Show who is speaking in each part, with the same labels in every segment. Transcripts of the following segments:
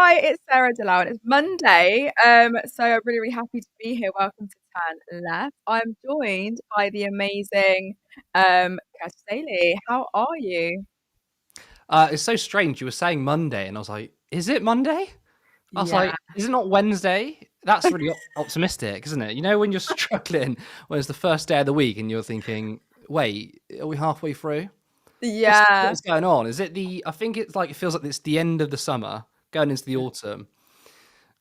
Speaker 1: Hi, it's Sarah Dallal, and it's Monday. So I'm really, really happy to be here. Welcome to Turn Left. I'm joined by the amazing Curtis Daly. How are you?
Speaker 2: It's so strange. You were saying Monday, and I was like, "Is it Monday?" I was
Speaker 1: Yeah.
Speaker 2: like, "Is it not Wednesday?" That's really optimistic, isn't it? You know, when you're struggling when it's the first day of the week, and you're thinking, "Wait, are we halfway through? What
Speaker 1: Yeah.
Speaker 2: is going on? Is it the? I think it's like it feels like it's the end of the summer, going into the autumn.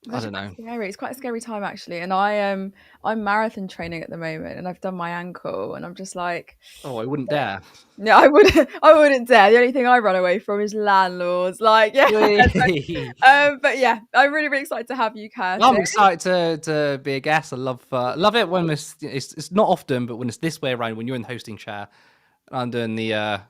Speaker 1: It's
Speaker 2: I
Speaker 1: actually
Speaker 2: don't
Speaker 1: quite
Speaker 2: know.
Speaker 1: scary. It's quite a scary time actually. And I'm marathon training at the moment and I've done my ankle and I'm just like,
Speaker 2: Oh, I wouldn't dare.
Speaker 1: no, I wouldn't dare. The only thing I run away from is landlords. Like, yeah.
Speaker 2: Whee!
Speaker 1: But yeah, I'm really, really excited to have you, Curtis.
Speaker 2: Well, I'm excited to be a guest. I love it when it's not often, but when it's this way around, when you're in the hosting chair, and I'm doing the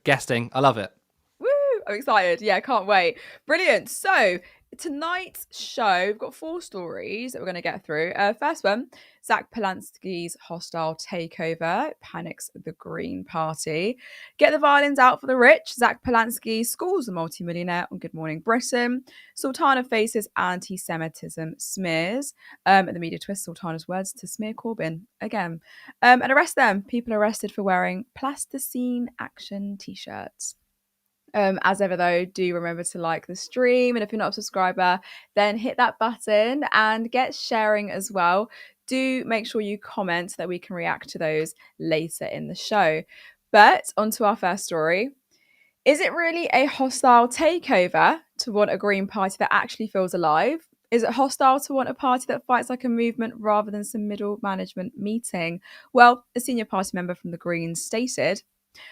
Speaker 2: guesting. I love it.
Speaker 1: Woo! I'm excited. Yeah, can't wait. Brilliant. So tonight's show, we've got four stories that we're going to get through. First one, Zack Polanski's hostile takeover panics the Green Party. Get the violins out for the rich. Zack Polanski schools the multimillionaire on Good Morning Britain. Sultana faces anti-Semitism smears. And the media twist Sultana's words to smear Corbyn again. And arrest them. People arrested for wearing plasticine action t-shirts. As ever, though, do remember to like the stream. And if you're not a subscriber, then hit that button and get sharing as well. Do make sure you comment so that we can react to those later in the show. But on to our first story. Is it really a hostile takeover to want a Green Party that actually feels alive? Is it hostile to want a party that fights like a movement rather than some middle management meeting? Well, a senior party member from the Greens stated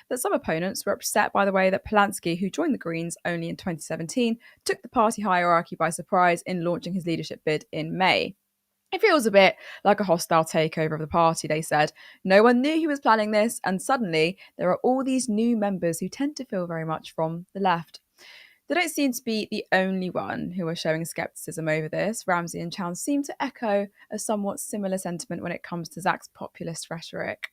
Speaker 1: that some opponents were upset by the way that Polanski, who joined the Greens only in 2017, took the party hierarchy by surprise in launching his leadership bid in May. It feels a bit like a hostile takeover of the party, they said. No one knew he was planning this, and suddenly there are all these new members who tend to feel very much from the left. They don't seem to be the only one who are showing skepticism over this. Ramsey and Chown seem to echo a somewhat similar sentiment when it comes to Zack's populist rhetoric.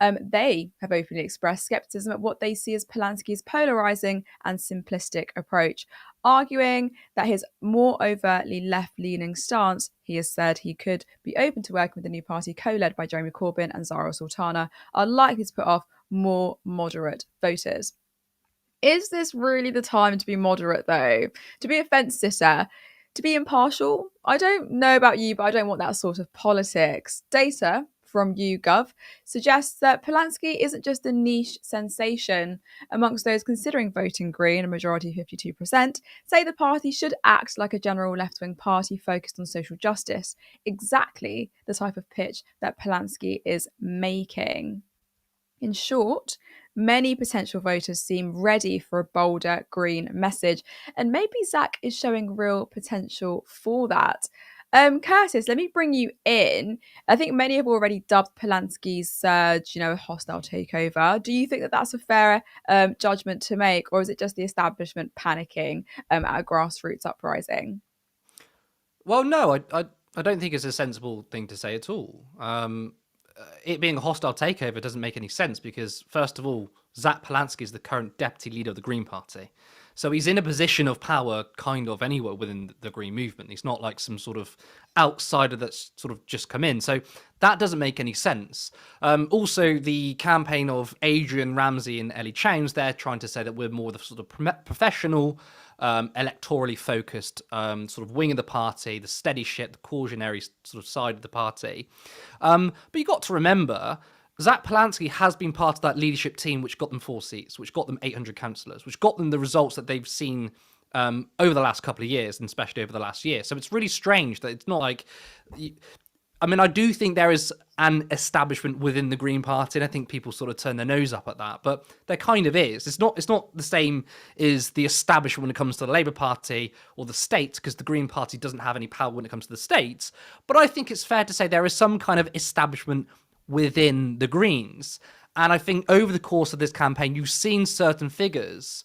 Speaker 1: They have openly expressed skepticism at what they see as Polanski's polarizing and simplistic approach, arguing that his more overtly left leaning stance, he has said he could be open to working with the new party co led by Jeremy Corbyn and Zarah Sultana, are likely to put off more moderate voters. Is this really the time to be moderate, though? To be a fence sitter? To be impartial? I don't know about you, but I don't want that sort of politics. Data from YouGov suggests that Polanski isn't just a niche sensation. Amongst those considering voting Green, a majority 52%, say the party should act like a general left wing party focused on social justice. Exactly the type of pitch that Polanski is making. In short, many potential voters seem ready for a bolder Green message, and maybe Zack is showing real potential for that. Curtis, let me bring you in. I think many have already dubbed Polanski's surge, a hostile takeover. Do you think that that's a fair judgment to make, or is it just the establishment panicking at a grassroots uprising?
Speaker 2: Well, no, I don't think it's a sensible thing to say at all. It being a hostile takeover doesn't make any sense because, first of all, Zach Polanski is the current deputy leader of the Green Party. So he's in a position of power kind of anywhere within the Green movement. He's not like some sort of outsider that's sort of just come in. So that doesn't make any sense. Also, the campaign of Adrian Ramsey and Ellie Chowns, they're trying to say that we're more the sort of professional, electorally focused sort of wing of the party, the steady shit, the cautionary sort of side of the party. But you got to remember, Zach Polanski has been part of that leadership team which got them 4 seats, which got them 800 councillors, which got them the results that they've seen over the last couple of years, and especially over the last year. So it's really strange that it's not like... I mean, I do think there is an establishment within the Green Party, and I think people sort of turn their nose up at that. But there kind of is. It's not the same as the establishment when it comes to the Labour Party or the states, because the Green Party doesn't have any power when it comes to the states. But I think it's fair to say there is some kind of establishment within the Greens. And I think over the course of this campaign, you've seen certain figures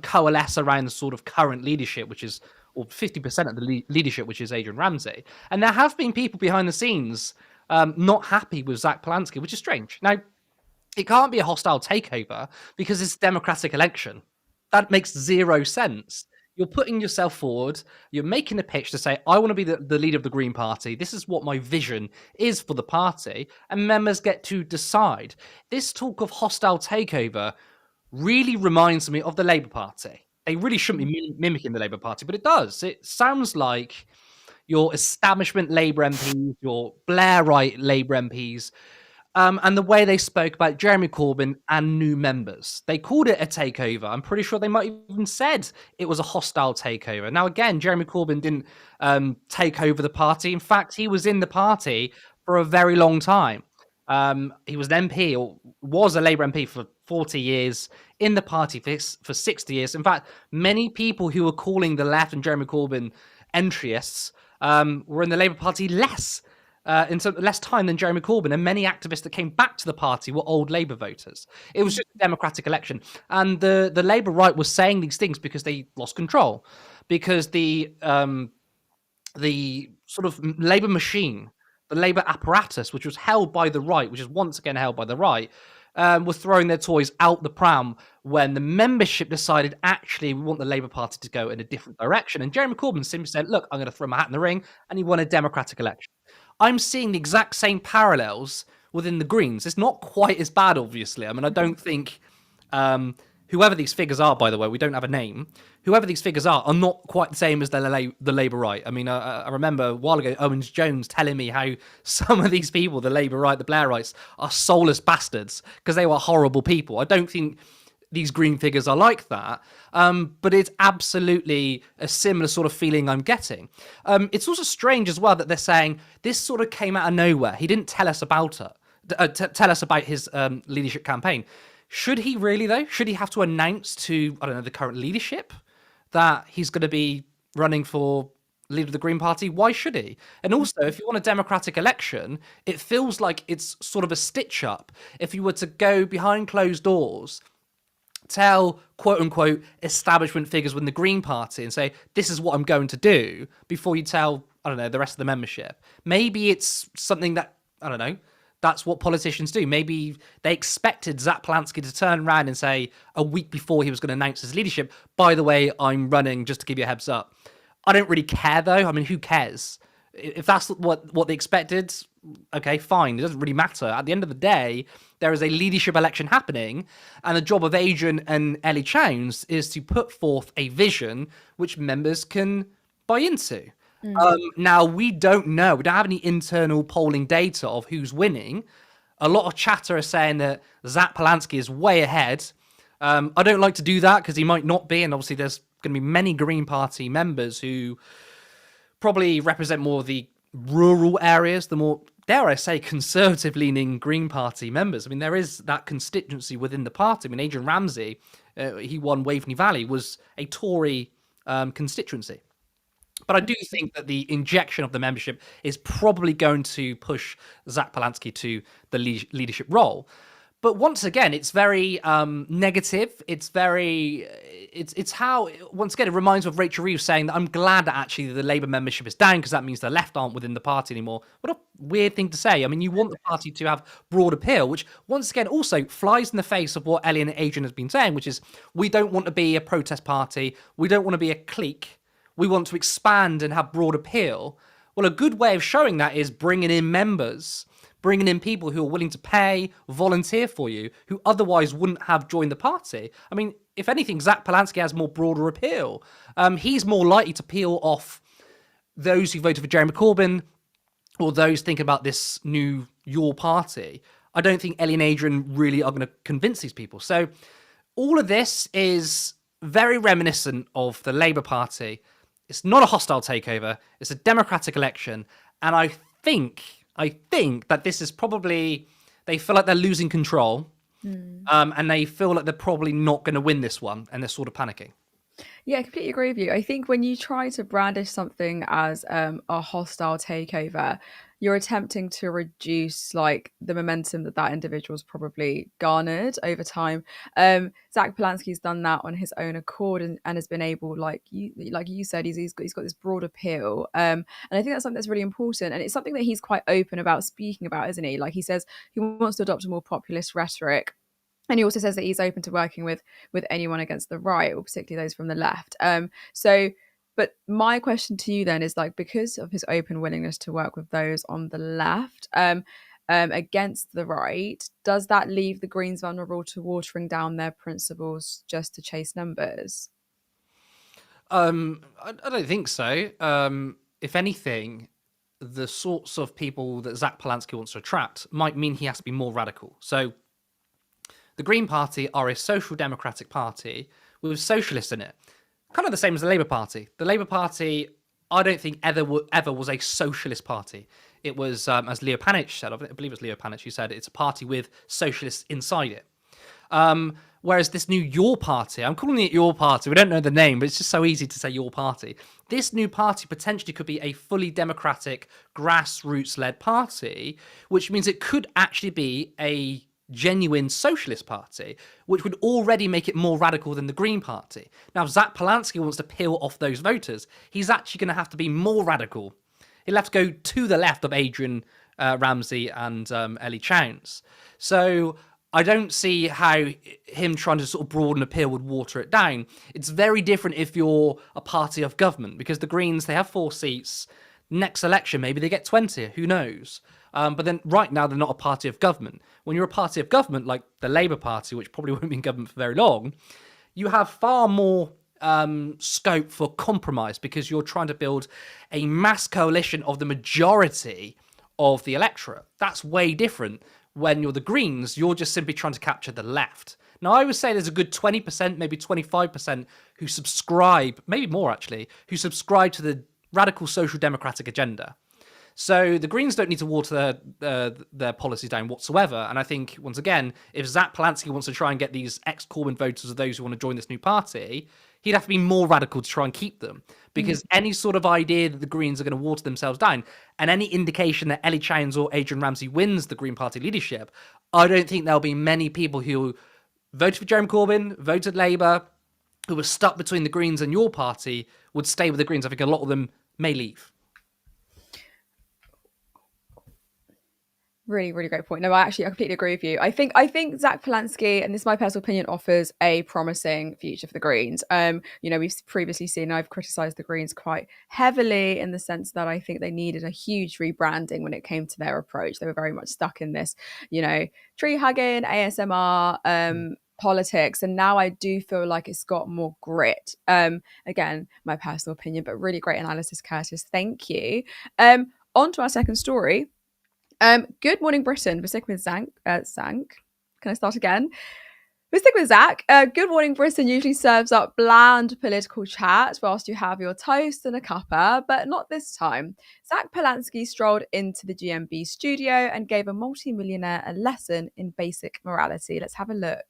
Speaker 2: coalesce around the sort of current leadership, which is, or 50% of the leadership, which is Adrian Ramsey. And there have been people behind the scenes not happy with Zach Polanski, which is strange. Now, it can't be a hostile takeover because it's a democratic election. That makes zero sense. You're putting yourself forward. You're making a pitch to say, I want to be the leader of the Green Party. This is what my vision is for the party. And members get to decide. This talk of hostile takeover really reminds me of the Labour Party. They really shouldn't be mimicking the Labour Party, but it does. It sounds like your establishment Labour MPs, your Blairite Labour MPs, and the way they spoke about Jeremy Corbyn and new members. They called it a takeover. I'm pretty sure they might even said it was a hostile takeover. Now, again, Jeremy Corbyn didn't take over the party. In fact, he was in the party for a very long time. He was an MP, or was a Labour MP for 40 years, in the party for 60 years. In fact, many people who were calling the left and Jeremy Corbyn entryists were in the Labour Party less time than Jeremy Corbyn, and many activists that came back to the party were old Labour voters. It was just a democratic election, and the Labour right was saying these things because they lost control, because the sort of Labour machine, the Labour apparatus, which was held by the right, which is once again held by the right, was throwing their toys out the pram when the membership decided, actually, we want the Labour Party to go in a different direction. And Jeremy Corbyn simply said, look, I'm going to throw my hat in the ring, and he won a democratic election. I'm seeing the exact same parallels within the Greens. It's not quite as bad, obviously. I mean, I don't think whoever these figures are, by the way, we don't have a name. Whoever these figures are not quite the same as the Labour right. I mean, I remember a while ago, Owens Jones telling me how some of these people, the Labour right, the Blairites, are soulless bastards because they were horrible people. I don't think these Green figures are like that, but it's absolutely a similar sort of feeling I'm getting. It's also strange as well that they're saying this sort of came out of nowhere. He didn't tell us about it, tell us about his leadership campaign. Should he really, though? Should he have to announce to, I don't know, the current leadership that he's going to be running for leader of the Green Party? Why should he? And also, if you want a democratic election, it feels like it's sort of a stitch up. If you were to go behind closed doors, tell quote unquote establishment figures within the Green Party and say, this is what I'm going to do, before you tell, I don't know, the rest of the membership. Maybe it's something that, I don't know, that's what politicians do. Maybe they expected Zack Polanski to turn around and say a week before he was going to announce his leadership, by the way, I'm running, just to give you a heads up. I don't really care, though. I mean, who cares? If that's what they expected, okay, fine. It doesn't really matter. At the end of the day, there is a leadership election happening, and the job of Adrian and Ellie Chowns is to put forth a vision which members can buy into. Now, we don't know. We don't have any internal polling data of who's winning. A lot of chatter are saying that Zack Polanski is way ahead. I don't like to do that because he might not be, and obviously there's going to be many Green Party members who probably represent more of the rural areas, the more, dare I say, conservative-leaning Green Party members. I mean, there is that constituency within the party. I mean, Adrian Ramsey, he won Waveney Valley, was a Tory constituency. But I do think that the injection of the membership is probably going to push Zack Polanski to the leadership role. But once again, it's very negative. It's how, once again, it reminds me of Rachel Reeves saying that I'm glad that actually the Labour membership is down because that means the left aren't within the party anymore. What a weird thing to say. I mean, you want the party to have broad appeal, which once again also flies in the face of what Ellie and Adrian has been saying, which is we don't want to be a protest party. We don't want to be a clique. We want to expand and have broad appeal. Well, a good way of showing that is bringing in members, bringing in people who are willing to pay, volunteer for you, who otherwise wouldn't have joined the party. I mean, if anything, Zack Polanski has more broader appeal. He's more likely to peel off those who voted for Jeremy Corbyn or those thinking about this new Your Party. I don't think Ellie and Adrian really are going to convince these people. So all of this is very reminiscent of the Labour Party. It's not a hostile takeover. It's a democratic election. And I think that this is probably, they feel like they're losing control. And they feel like they're probably not going to win this one. And they're sort of panicking.
Speaker 1: Yeah, I completely agree with you. I think when you try to brandish something as a hostile takeover, you're attempting to reduce like the momentum that individual's probably garnered over time. Zack Polanski's done that on his own accord and has been able, like you said, he's got this broad appeal. And I think that's something that's really important, and it's something that he's quite open about speaking about, isn't he? Like he says he wants to adopt a more populist rhetoric. And he also says that he's open to working with anyone against the right, or particularly those from the left. But my question to you then is, like, because of his open willingness to work with those on the left, against the right, does that leave the Greens vulnerable to watering down their principles just to chase numbers?
Speaker 2: I don't think so. If anything, the sorts of people that Zack Polanski wants to attract might mean he has to be more radical. So the Green Party are a social democratic party with socialists in it. Kind of the same as the Labour Party. The Labour Party, I don't think ever was a socialist party. It was, as Leo Panich said, I believe it was Leo Panich who said, it's a party with socialists inside it. Whereas this new Your Party, I'm calling it Your Party, we don't know the name, but it's just so easy to say Your Party. This new party potentially could be a fully democratic, grassroots-led party, which means it could actually be a genuine socialist party, which would already make it more radical than the Green Party. Now, if Zack Polanski wants to peel off those voters, he's actually going to have to be more radical. He'll have to go to the left of Adrian Ramsey and Ellie Chowns. So I don't see how him trying to sort of broaden appeal would water it down. It's very different if you're a party of government, because the Greens, they have 4 seats. Next election, maybe they get 20, who knows? But then right now, they're not a party of government. When you're a party of government, like the Labour Party, which probably won't be in government for very long, you have far more scope for compromise, because you're trying to build a mass coalition of the majority of the electorate. That's way different. When you're the Greens, you're just simply trying to capture the left. Now, I would say there's a good 20%, maybe 25% who subscribe, maybe more actually, who subscribe to the radical social democratic agenda. So the Greens don't need to water their policies down whatsoever. And I think, once again, if Zack Polanski wants to try and get these ex-Corbyn voters, or those who want to join this new party, he'd have to be more radical to try and keep them. Because any sort of idea that the Greens are going to water themselves down, and any indication that Ellie Chowns or Adrian Ramsey wins the Green Party leadership, I don't think there'll be many people who voted for Jeremy Corbyn, voted Labour, who were stuck between the Greens and your party, would stay with the Greens. I think a lot of them may leave.
Speaker 1: Really, really great point. No, I completely agree with you. I think Zack Polanski, and this is my personal opinion, offers a promising future for the Greens. We've previously seen, I've criticised the Greens quite heavily in the sense that I think they needed a huge rebranding when it came to their approach. They were very much stuck in this, tree hugging, ASMR, politics, and now I do feel like it's got more grit. Again, my personal opinion, but really great analysis, Curtis. Thank you. On to our second story. Good morning, Britain. We're sticking with Zank. Can I start again? We're sticking with Zach. Good morning, Britain usually serves up bland political chat whilst you have your toast and a cuppa, but not this time. Zack Polanski strolled into the GMB studio and gave a multi-millionaire a lesson in basic morality. Let's have a look.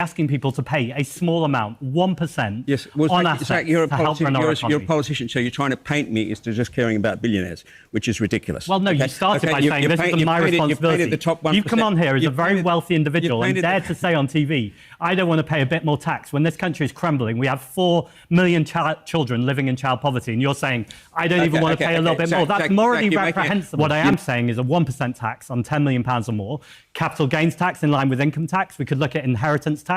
Speaker 3: Asking people to pay a small amount, 1%,
Speaker 4: yes, well,
Speaker 3: on
Speaker 4: Zach,
Speaker 3: assets
Speaker 4: you're a
Speaker 3: to help run our economy.
Speaker 4: You're a politician, so you're trying to paint me as to just caring about billionaires, which is ridiculous.
Speaker 3: Well, no, you started by saying this is my responsibility. You've come on here as a very wealthy individual and dared to say on TV, I don't want to pay a bit more tax. When this country is crumbling, we have 4 million children living in child poverty, and you're saying, I don't even want to pay a little bit more. That's morally reprehensible. What I am saying is a 1% tax on £10 million or more, capital gains tax in line with income tax. We could look at inheritance tax.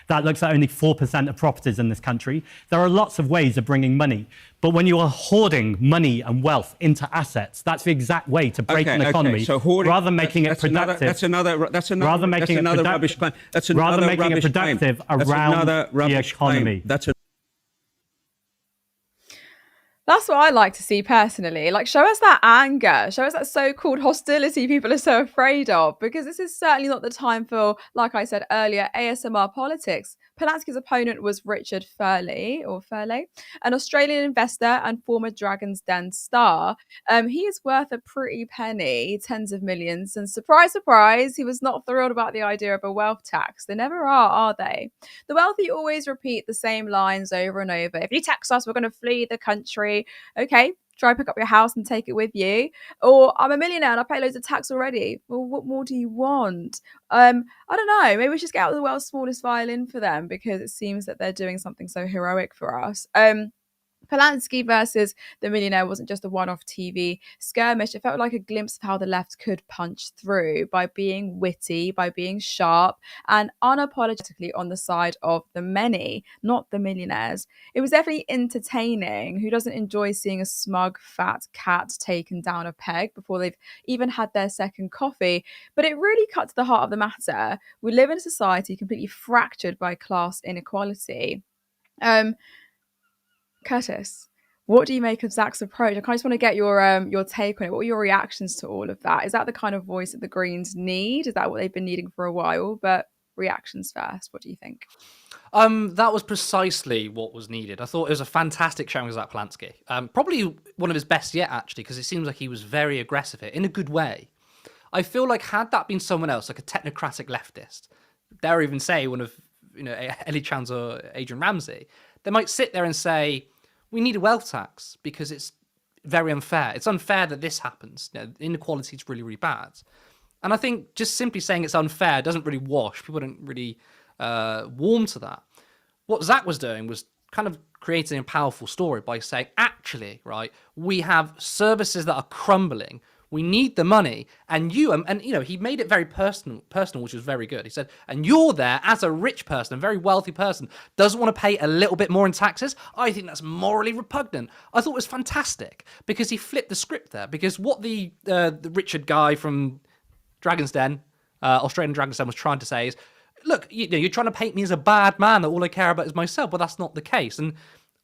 Speaker 3: That looks at only 4% of properties in this country. There are lots of ways of bringing money. But when you are hoarding money and wealth into assets, that's the exact way to break an economy.
Speaker 4: So hoarding,
Speaker 3: rather than making it productive.
Speaker 4: That's another rubbish claim.
Speaker 3: Rather making it productive around the economy.
Speaker 1: That's what I like to see personally. Like, show us that anger, show us that so-called hostility people are so afraid of, because this is certainly not the time for, like I said earlier, ASMR politics. Polanski's opponent was Richard Furley, an Australian investor and former Dragon's Den star. He is worth a pretty penny, tens of millions, and surprise, surprise, he was not thrilled about the idea of a wealth tax. They never are they? The wealthy always repeat the same lines over and over. If you tax us, we're going to flee the country. Okay, try pick up your house and take it with you. Or I'm a millionaire and I pay loads of tax already. Well, what more do you want? I don't know. Maybe we should just get out the world's smallest violin for them, because it seems that they're doing something so heroic for us. Polanski versus The Millionaire wasn't just a one-off TV skirmish. It felt like a glimpse of how the left could punch through by being witty, by being sharp, and unapologetically on the side of the many, not the millionaires. It was definitely entertaining. Who doesn't enjoy seeing a smug, fat cat taken down a peg before they've even had their second coffee? But it really cut to the heart of the matter. We live in a society completely fractured by class inequality. Curtis, what do you make of Zack's approach? I just want to get your take on it. What were your reactions to all of that? Is that the kind of voice that the Greens need? Is that what they've been needing for a while? But reactions first. What do you think?
Speaker 2: That was precisely what was needed. I thought it was a fantastic showing of Zack Polanski. Probably one of his best yet, actually, because it seems like he was very aggressive here in a good way. I feel like had that been someone else, like a technocratic leftist, dare even say one of Ellie Chans or Adrian Ramsey, they might sit there and say, we need a wealth tax because it's very unfair. It's unfair that this happens. Inequality is really, really bad. And I think just simply saying it's unfair doesn't really wash. People don't really warm to that. What Zack was doing was kind of creating a powerful story by saying, actually, right, we have services that are crumbling. We need the money, and he made it very personal, which was very good. He said, and you're there as a rich person, a very wealthy person, doesn't want to pay a little bit more in taxes. I think that's morally repugnant. I thought it was fantastic because he flipped the script there. Because what the Richard guy from Dragon's Den, Australian Dragon's Den, was trying to say is, look, you're trying to paint me as a bad man that all I care about is myself. But that's not the case. And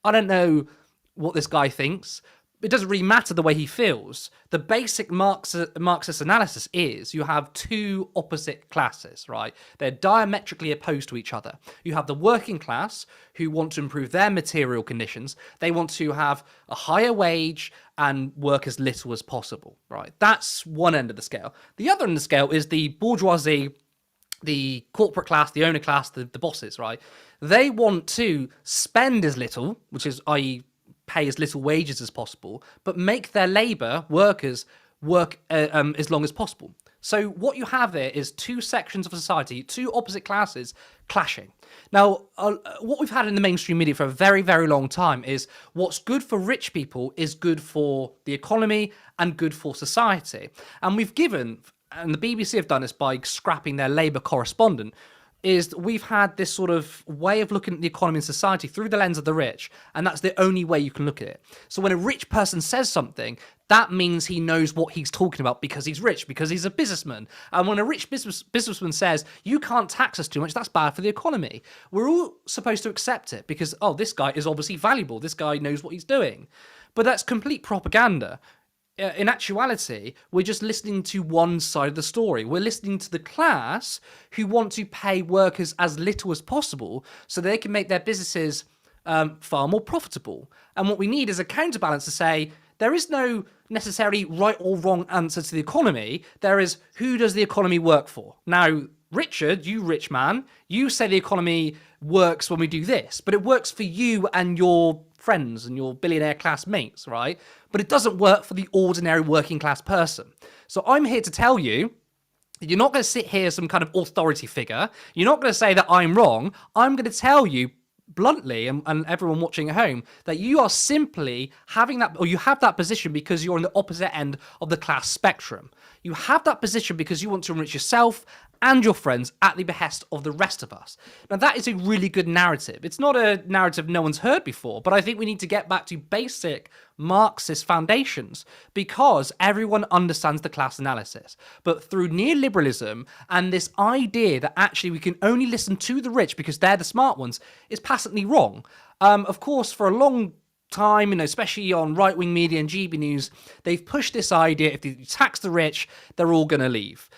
Speaker 2: I don't know what this guy thinks. It doesn't really matter the way he feels. The basic Marxist analysis is you have two opposite classes, right? They're diametrically opposed to each other. You have the working class who want to improve their material conditions. They want to have a higher wage and work as little as possible, right? That's one end of the scale. The other end of the scale is the bourgeoisie, the corporate class, the owner class, the bosses, right? They want to spend as little, which is, i.e., pay as little wages as possible, but make their workers work as long as possible. So what you have there is two sections of society, two opposite classes clashing. Now, what we've had in the mainstream media for a very, very long time is what's good for rich people is good for the economy and good for society. And the BBC have done this by scrapping their Labour correspondent, is we've had this sort of way of looking at the economy and society through the lens of the rich, and that's the only way you can look at it. So when a rich person says something, that means he knows what he's talking about because he's rich, because he's a businessman. And when a rich businessman says, you can't tax us too much, that's bad for the economy, we're all supposed to accept it because, oh, this guy is obviously valuable, this guy knows what he's doing. But that's complete propaganda. In actuality, we're just listening to one side of the story. We're listening to the class who want to pay workers as little as possible so they can make their businesses far more profitable. And what we need is a counterbalance to say there is no necessarily right or wrong answer to the economy. There is, who does the economy work for? Now, Richard, you rich man, you say the economy works when we do this, but it works for you and your friends and your billionaire class mates, right? But it doesn't work for the ordinary working class person. So I'm here to tell you, you're not going to sit here as some kind of authority figure. You're not going to say that I'm wrong. I'm going to tell you bluntly, and everyone watching at home, that you are simply having that, or you have that position because you're on the opposite end of the class spectrum. You have that position because you want to enrich yourself and your friends at the behest of the rest of us. Now, that is a really good narrative. It's not a narrative no one's heard before, but I think we need to get back to basic Marxist foundations because everyone understands the class analysis. But through neoliberalism and this idea that actually we can only listen to the rich because they're the smart ones is patently wrong. Of course, for a long time, especially on right-wing media and GB News, they've pushed this idea, if you tax the rich, they're all going to leave.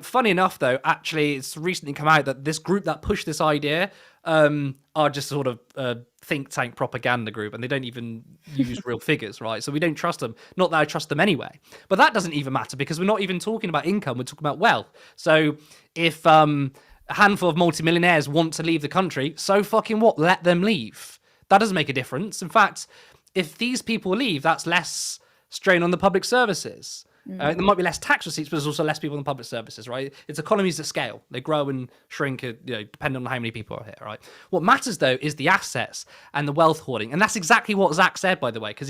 Speaker 2: Funny enough, though, actually, it's recently come out that this group that pushed this idea are just sort of a think tank propaganda group, and they don't even use real figures, right? So we don't trust them. Not that I trust them anyway. But that doesn't even matter because we're not even talking about income, we're talking about wealth. So if a handful of multimillionaires want to leave the country, so fucking what? Let them leave. That doesn't make a difference. In fact, if these people leave, that's less strain on the public services. There might be less tax receipts, but there's also less people in public services, right? It's economies at scale. They grow and shrink, depending on how many people are here, right? What matters, though, is the assets and the wealth hoarding. And that's exactly what Zack said, by the way, because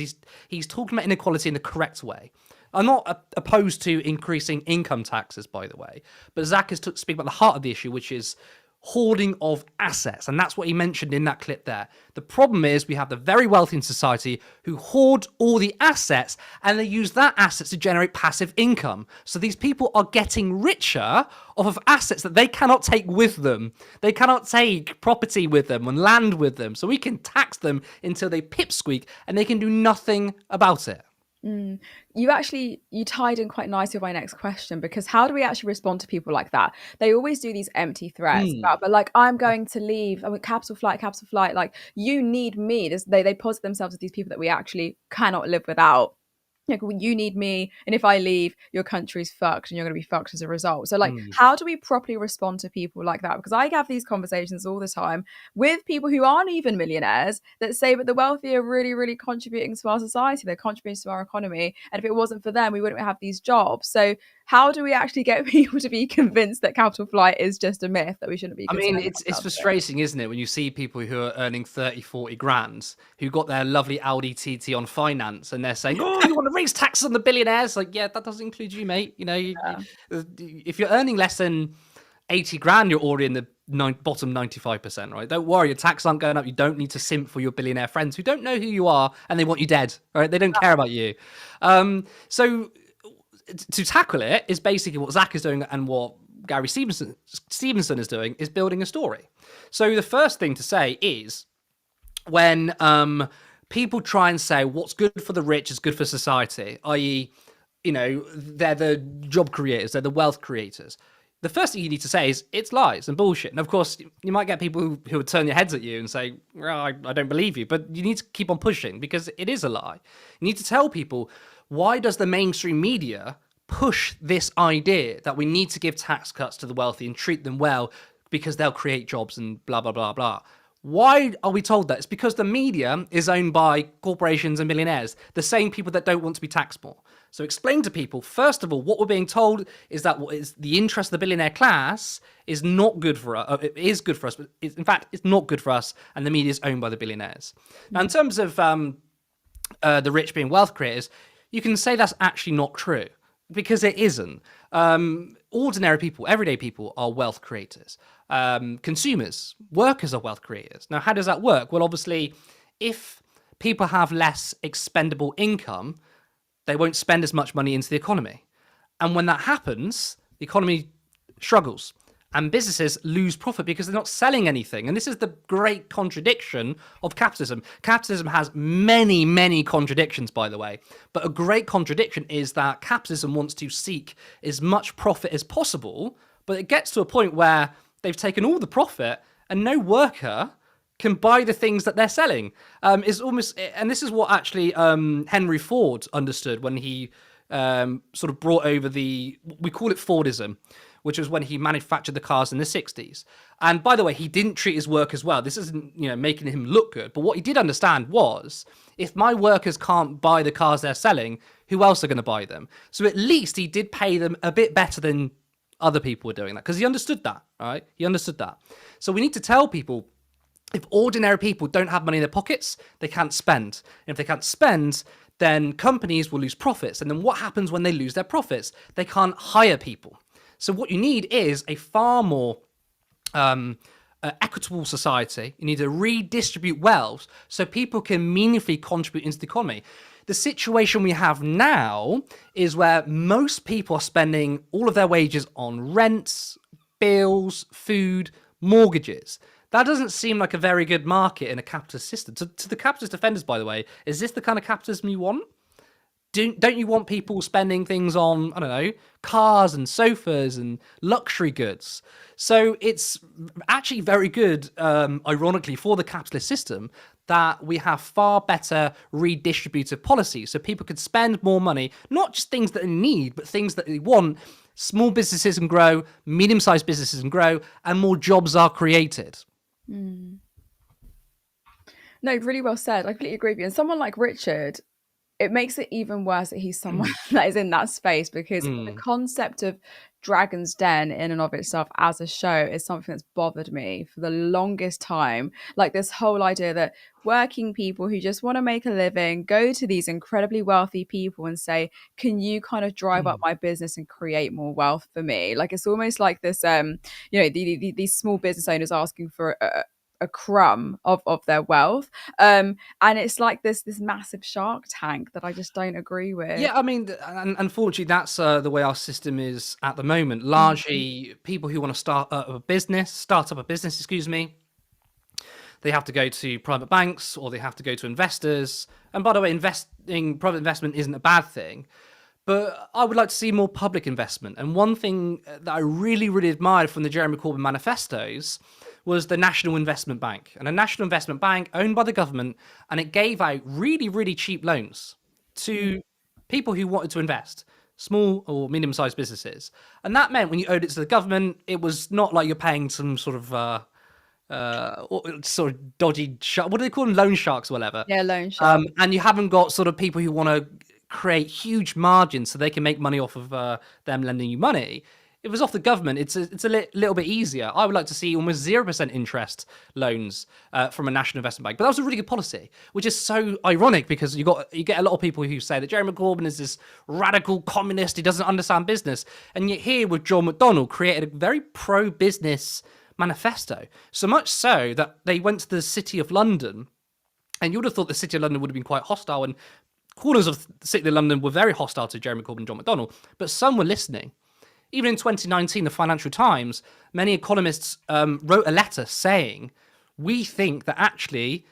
Speaker 2: he's talking about inequality in the correct way. I'm not opposed to increasing income taxes, by the way, but Zack is speaking about the heart of the issue, which is hoarding of assets. And that's what he mentioned in that clip there. The problem is we have the very wealthy in society who hoard all the assets and they use that assets to generate passive income. So these people are getting richer off of assets that they cannot take with them. They cannot take property with them and land with them. So we can tax them until they pipsqueak and they can do nothing about it.
Speaker 1: You tied in quite nicely with my next question, because how do we actually respond to people like that? They always do these empty threats about, but like, I'm going to leave, capital flight, like, you need me. They posit themselves as these people that we actually cannot live without. Like, you need me, and if I leave, your country's fucked and you're going to be fucked as a result. So like, how do we properly respond to people like that? Because I have these conversations all the time with people who aren't even millionaires that say, but the wealthy are really, really contributing to our society. They're contributing to our economy. And if it wasn't for them, we wouldn't have these jobs. So how do we actually get people to be convinced that capital flight is just a myth, that we shouldn't be?
Speaker 2: It's frustrating, isn't it, when you see people who are earning 30, 40 grand, who got their lovely Audi TT on finance, and they're saying, oh, you want to raise taxes on the billionaires? Like, yeah, that doesn't include you, mate. If you're earning less than 80 grand, you're already in the bottom 95%, right? Don't worry, your taxes aren't going up. You don't need to simp for your billionaire friends who don't know who you are and they want you dead, right? They don't care about you. So to tackle it is basically what Zack is doing, and what Gary Stevenson is doing is building a story. So the first thing to say is, when people try and say what's good for the rich is good for society, i.e., they're the job creators, they're the wealth creators, the first thing you need to say is it's lies and bullshit. And of course, you might get people who would turn their heads at you and say, well, I don't believe you, but you need to keep on pushing, because it is a lie. You need to tell people, why does the mainstream media push this idea that we need to give tax cuts to the wealthy and treat them well because they'll create jobs and blah, blah, blah, blah? Why are we told that? It's because the media is owned by corporations and millionaires, the same people that don't want to be taxed more. So explain to people, first of all, what we're being told is that what is the interest of the billionaire class is not good for us. It is good for us, but in fact, it's not good for us, and the media is owned by the billionaires. Now, in terms of the rich being wealth creators, you can say that's actually not true, because it isn't. Ordinary people, everyday people are wealth creators. Consumers, workers are wealth creators. Now, how does that work? Well, obviously, if people have less expendable income, they won't spend as much money into the economy. And when that happens, the economy struggles and businesses lose profit because they're not selling anything. And this is the great contradiction of capitalism. Capitalism has many, many contradictions, by the way. But a great contradiction is that capitalism wants to seek as much profit as possible, but it gets to a point where they've taken all the profit and no worker can buy the things that they're selling. It's almost, and this is what actually Henry Ford understood when he sort of brought over we call it Fordism, which was when he manufactured the cars in the 60s. And by the way, he didn't treat his workers well. This isn't, making him look good. But what he did understand was, if my workers can't buy the cars they're selling, who else are going to buy them? So at least he did pay them a bit better than other people were doing that, because he understood that, right? He understood that. So we need to tell people, if ordinary people don't have money in their pockets, they can't spend. And if they can't spend, then companies will lose profits. And then what happens when they lose their profits? They can't hire people. So what you need is a far more equitable society. You need to redistribute wealth so people can meaningfully contribute into the economy. The situation we have now is where most people are spending all of their wages on rents, bills, food, mortgages. That doesn't seem like a very good market in a capitalist system. To the capitalist defenders, by the way, is this the kind of capitalism you want? Don't you want people spending things on, I don't know, cars and sofas and luxury goods? So it's actually very good, ironically, for the capitalist system that we have far better redistributive policies, so people could spend more money, not just things that they need, but things that they want. Small businesses can grow, medium-sized businesses can grow, and more jobs are created.
Speaker 1: No, really well said. I completely agree with you. And someone like Richard, it makes it even worse that he's someone that is in that space, because the concept of Dragon's Den in and of itself as a show is something that's bothered me for the longest time. Like this whole idea that working people who just want to make a living go to these incredibly wealthy people and say, can you kind of drive up my business and create more wealth for me? Like it's almost like this, these small business owners asking for a crumb of their wealth, and it's like this massive Shark Tank that I just don't agree with.
Speaker 2: Yeah, I mean, unfortunately, that's the way our system is at the moment. Largely, people who want to start up a business, they have to go to private banks or they have to go to investors. And by the way, private investment isn't a bad thing, but I would like to see more public investment. And one thing that I really, really admired from the Jeremy Corbyn manifestos was the National Investment Bank. And a National Investment Bank owned by the government, and it gave out really, really cheap loans to people who wanted to invest, small or medium-sized businesses. And that meant when you owed it to the government, it was not like you're paying some sort of dodgy shark. What do they call them? Loan sharks or whatever.
Speaker 1: Yeah, loan sharks.
Speaker 2: And you haven't got sort of people who want to create huge margins so they can make money off of them lending you money. If it was off the government, it's a little bit easier. I would like to see almost 0% interest loans from a national investment bank. But that was a really good policy, which is so ironic because you get a lot of people who say that Jeremy Corbyn is this radical communist, he doesn't understand business. And yet here with John McDonnell created a very pro-business manifesto. So much so that they went to the City of London, and you would have thought the City of London would have been quite hostile, and corners of the City of London were very hostile to Jeremy Corbyn and John McDonnell, but some were listening. Even in 2019, the Financial Times, many economists wrote a letter saying, we think that actually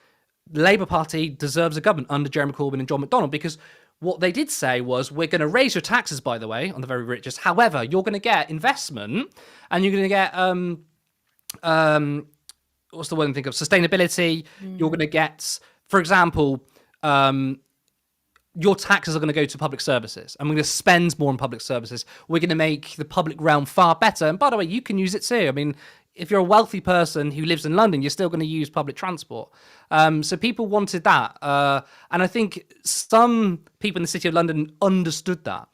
Speaker 2: the Labour Party deserves a government under Jeremy Corbyn and John McDonnell, because what they did say was, we're going to raise your taxes, by the way, on the very richest. However, you're going to get investment and you're going to get, what's the word I think of? Sustainability. You're going to get, for example, your taxes are going to go to public services, and we're going to spend more on public services. We're going to make the public realm far better. And by the way, you can use it too. I mean, if you're a wealthy person who lives in London, you're still going to use public transport. So people wanted that. And I think some people in the City of London understood that.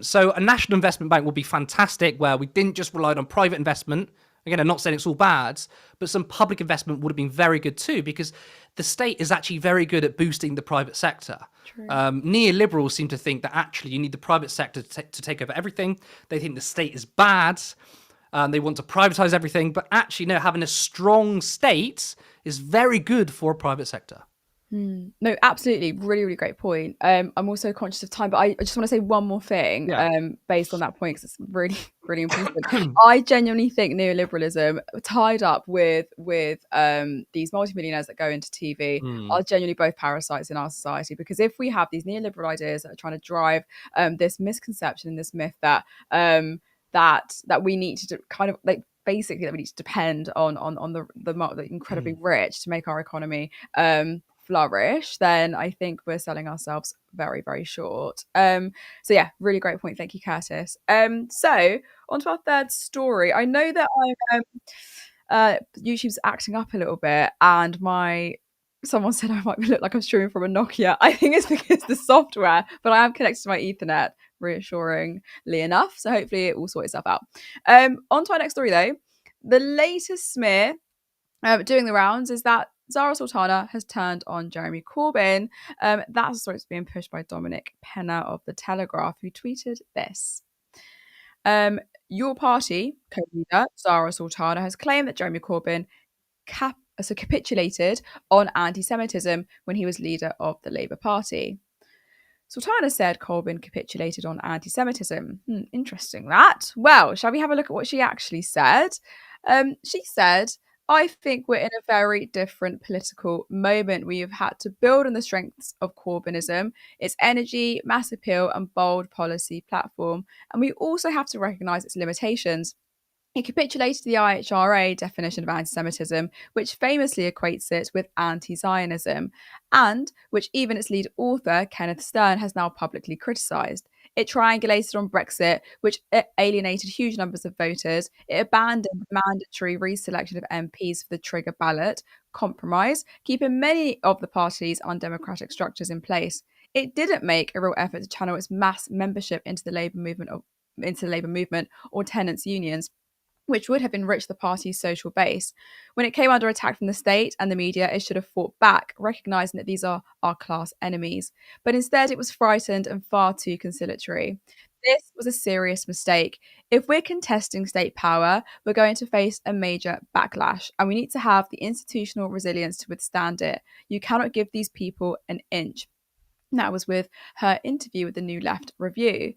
Speaker 2: So a national investment bank would be fantastic, where we didn't just rely on private investment. Again, I'm not saying it's all bad, but some public investment would have been very good too, because the state is actually very good at boosting the private sector. Neoliberals seem to think that actually you need the private sector to take over everything. They think the state is bad. They want to privatize everything, but actually, no, having a strong state is very good for a private sector.
Speaker 1: No, absolutely. Really, really great point. I'm also conscious of time, but I just want to say one more thing based on that point, because it's really, really important. I genuinely think neoliberalism tied up with these multimillionaires that go into TV are genuinely both parasites in our society, because if we have these neoliberal ideas that are trying to drive this misconception and this myth that that we need to kind of like basically that we need to depend on the incredibly rich to make our economy flourish, then I think we're selling ourselves very, very short. So yeah, really great point. Thank you, Curtis. So on to our third story. I know that YouTube's acting up a little bit, and someone said I might look like I'm streaming from a Nokia. I think it's because the software, but I am connected to my Ethernet, reassuringly enough. So hopefully it will sort itself out. On to our next story though. The latest smear doing the rounds is that Zarah Sultana has turned on Jeremy Corbyn. That's a story that's being pushed by Dominic Penner of The Telegraph, who tweeted this. Your party co-leader, Zarah Sultana, has claimed that Jeremy Corbyn capitulated on anti-Semitism when he was leader of the Labour Party. Sultana said Corbyn capitulated on anti-Semitism. Interesting that. Well, shall we have a look at what she actually said? She said, I think we're in a very different political moment. We have had to build on the strengths of Corbynism, its energy, mass appeal, and bold policy platform. And we also have to recognise its limitations. He capitulated the IHRA definition of anti-Semitism, which famously equates it with anti-Zionism, and which even its lead author, Kenneth Stern, has now publicly criticised. It triangulated on Brexit, which alienated huge numbers of voters. It abandoned mandatory reselection of MPs for the trigger ballot, compromise, keeping many of the party's undemocratic structures in place. It didn't make a real effort to channel its mass membership into the Labour movement or tenants' unions, which would have enriched the party's social base. When it came under attack from the state and the media, it should have fought back, recognising that these are our class enemies. But instead, it was frightened and far too conciliatory. This was a serious mistake. If we're contesting state power, we're going to face a major backlash, and we need to have the institutional resilience to withstand it. You cannot give these people an inch. That was with her interview with the New Left Review.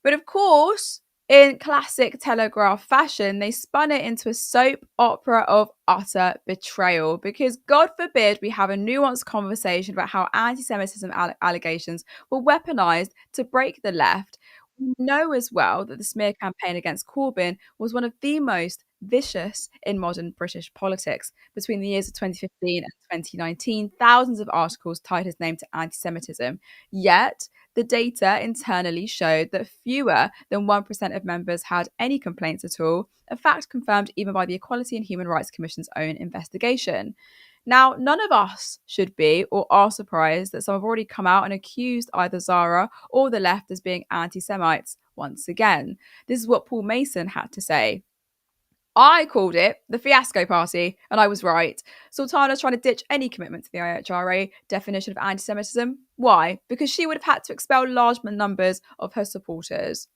Speaker 1: But of course, in classic Telegraph fashion, they spun it into a soap opera of utter betrayal, because God forbid we have a nuanced conversation about how anti-Semitism allegations were weaponized to break the left. We know as well that the smear campaign against Corbyn was one of the most vicious in modern British politics. Between the years of 2015 and 2019, thousands of articles tied his name to anti-Semitism. Yet, the data internally showed that fewer than 1% of members had any complaints at all, a fact confirmed even by the Equality and Human Rights Commission's own investigation. Now, none of us should be or are surprised that some have already come out and accused either Zarah or the left as being anti-Semites once again. This is what Paul Mason had to say. I called it the fiasco party, and I was right. Sultana's trying to ditch any commitment to the IHRA definition of anti-Semitism. Why? Because she would have had to expel large numbers of her supporters.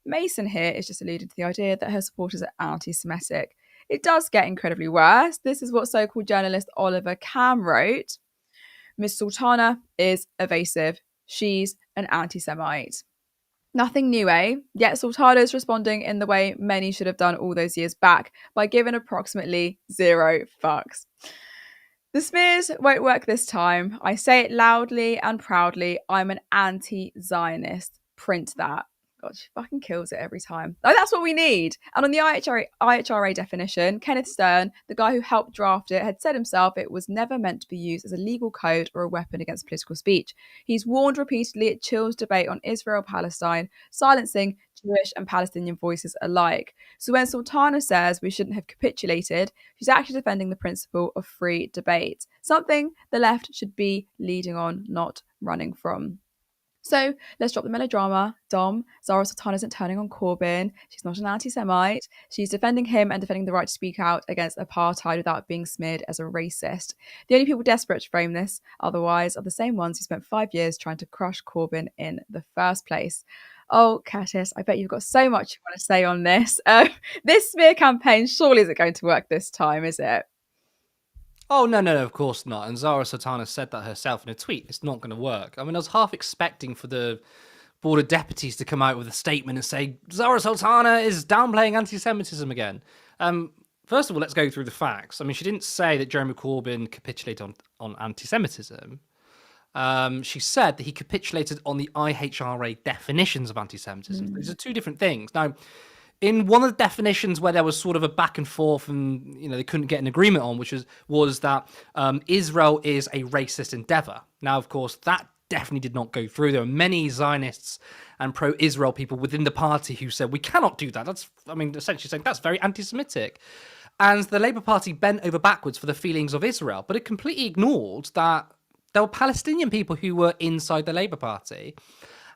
Speaker 1: Mason here is just alluding to the idea that her supporters are anti-Semitic. It does get incredibly worse. This is what so-called journalist Oliver Cam wrote. Miss Sultana is evasive. She's an anti-Semite. Nothing new, eh? Yet Sultana is responding in the way many should have done all those years back, by giving approximately 0 fucks. The smears won't work this time. I say it loudly and proudly. I'm an anti-Zionist. Print that. God, she fucking kills it every time. Oh, that's what we need. And on the IHRA definition, Kenneth Stern, the guy who helped draft it, had said himself it was never meant to be used as a legal code or a weapon against political speech. He's warned repeatedly it chills debate on Israel-Palestine, silencing Jewish and Palestinian voices alike. So when Sultana says we shouldn't have capitulated, she's actually defending the principle of free debate, something the left should be leading on, not running from. So let's drop the melodrama. Dom, Zarah Sultana isn't turning on Corbyn. She's not an anti-Semite. She's defending him and defending the right to speak out against apartheid without being smeared as a racist. The only people desperate to frame this otherwise are the same ones who spent 5 years trying to crush Corbyn in the first place. Oh, Curtis, I bet you've got so much you want to say on this. This smear campaign surely isn't going to work this time, is it?
Speaker 2: Oh, no, of course not. And Zarah Sultana said that herself in a tweet. It's not going to work. I mean, I was half expecting for the Board of Deputies to come out with a statement and say, Zarah Sultana is downplaying anti-Semitism again. First of all, let's go through the facts. I mean, she didn't say that Jeremy Corbyn capitulated on anti-Semitism. She said that he capitulated on the IHRA definitions of anti-Semitism. These are two different things. Now, in one of the definitions where there was sort of a back and forth and, they couldn't get an agreement on, which was that Israel is a racist endeavor. Now, of course, that definitely did not go through. There were many Zionists and pro-Israel people within the party who said, we cannot do that. That's, essentially saying that's very anti-Semitic. And the Labour Party bent over backwards for the feelings of Israel, but it completely ignored that there were Palestinian people who were inside the Labour Party.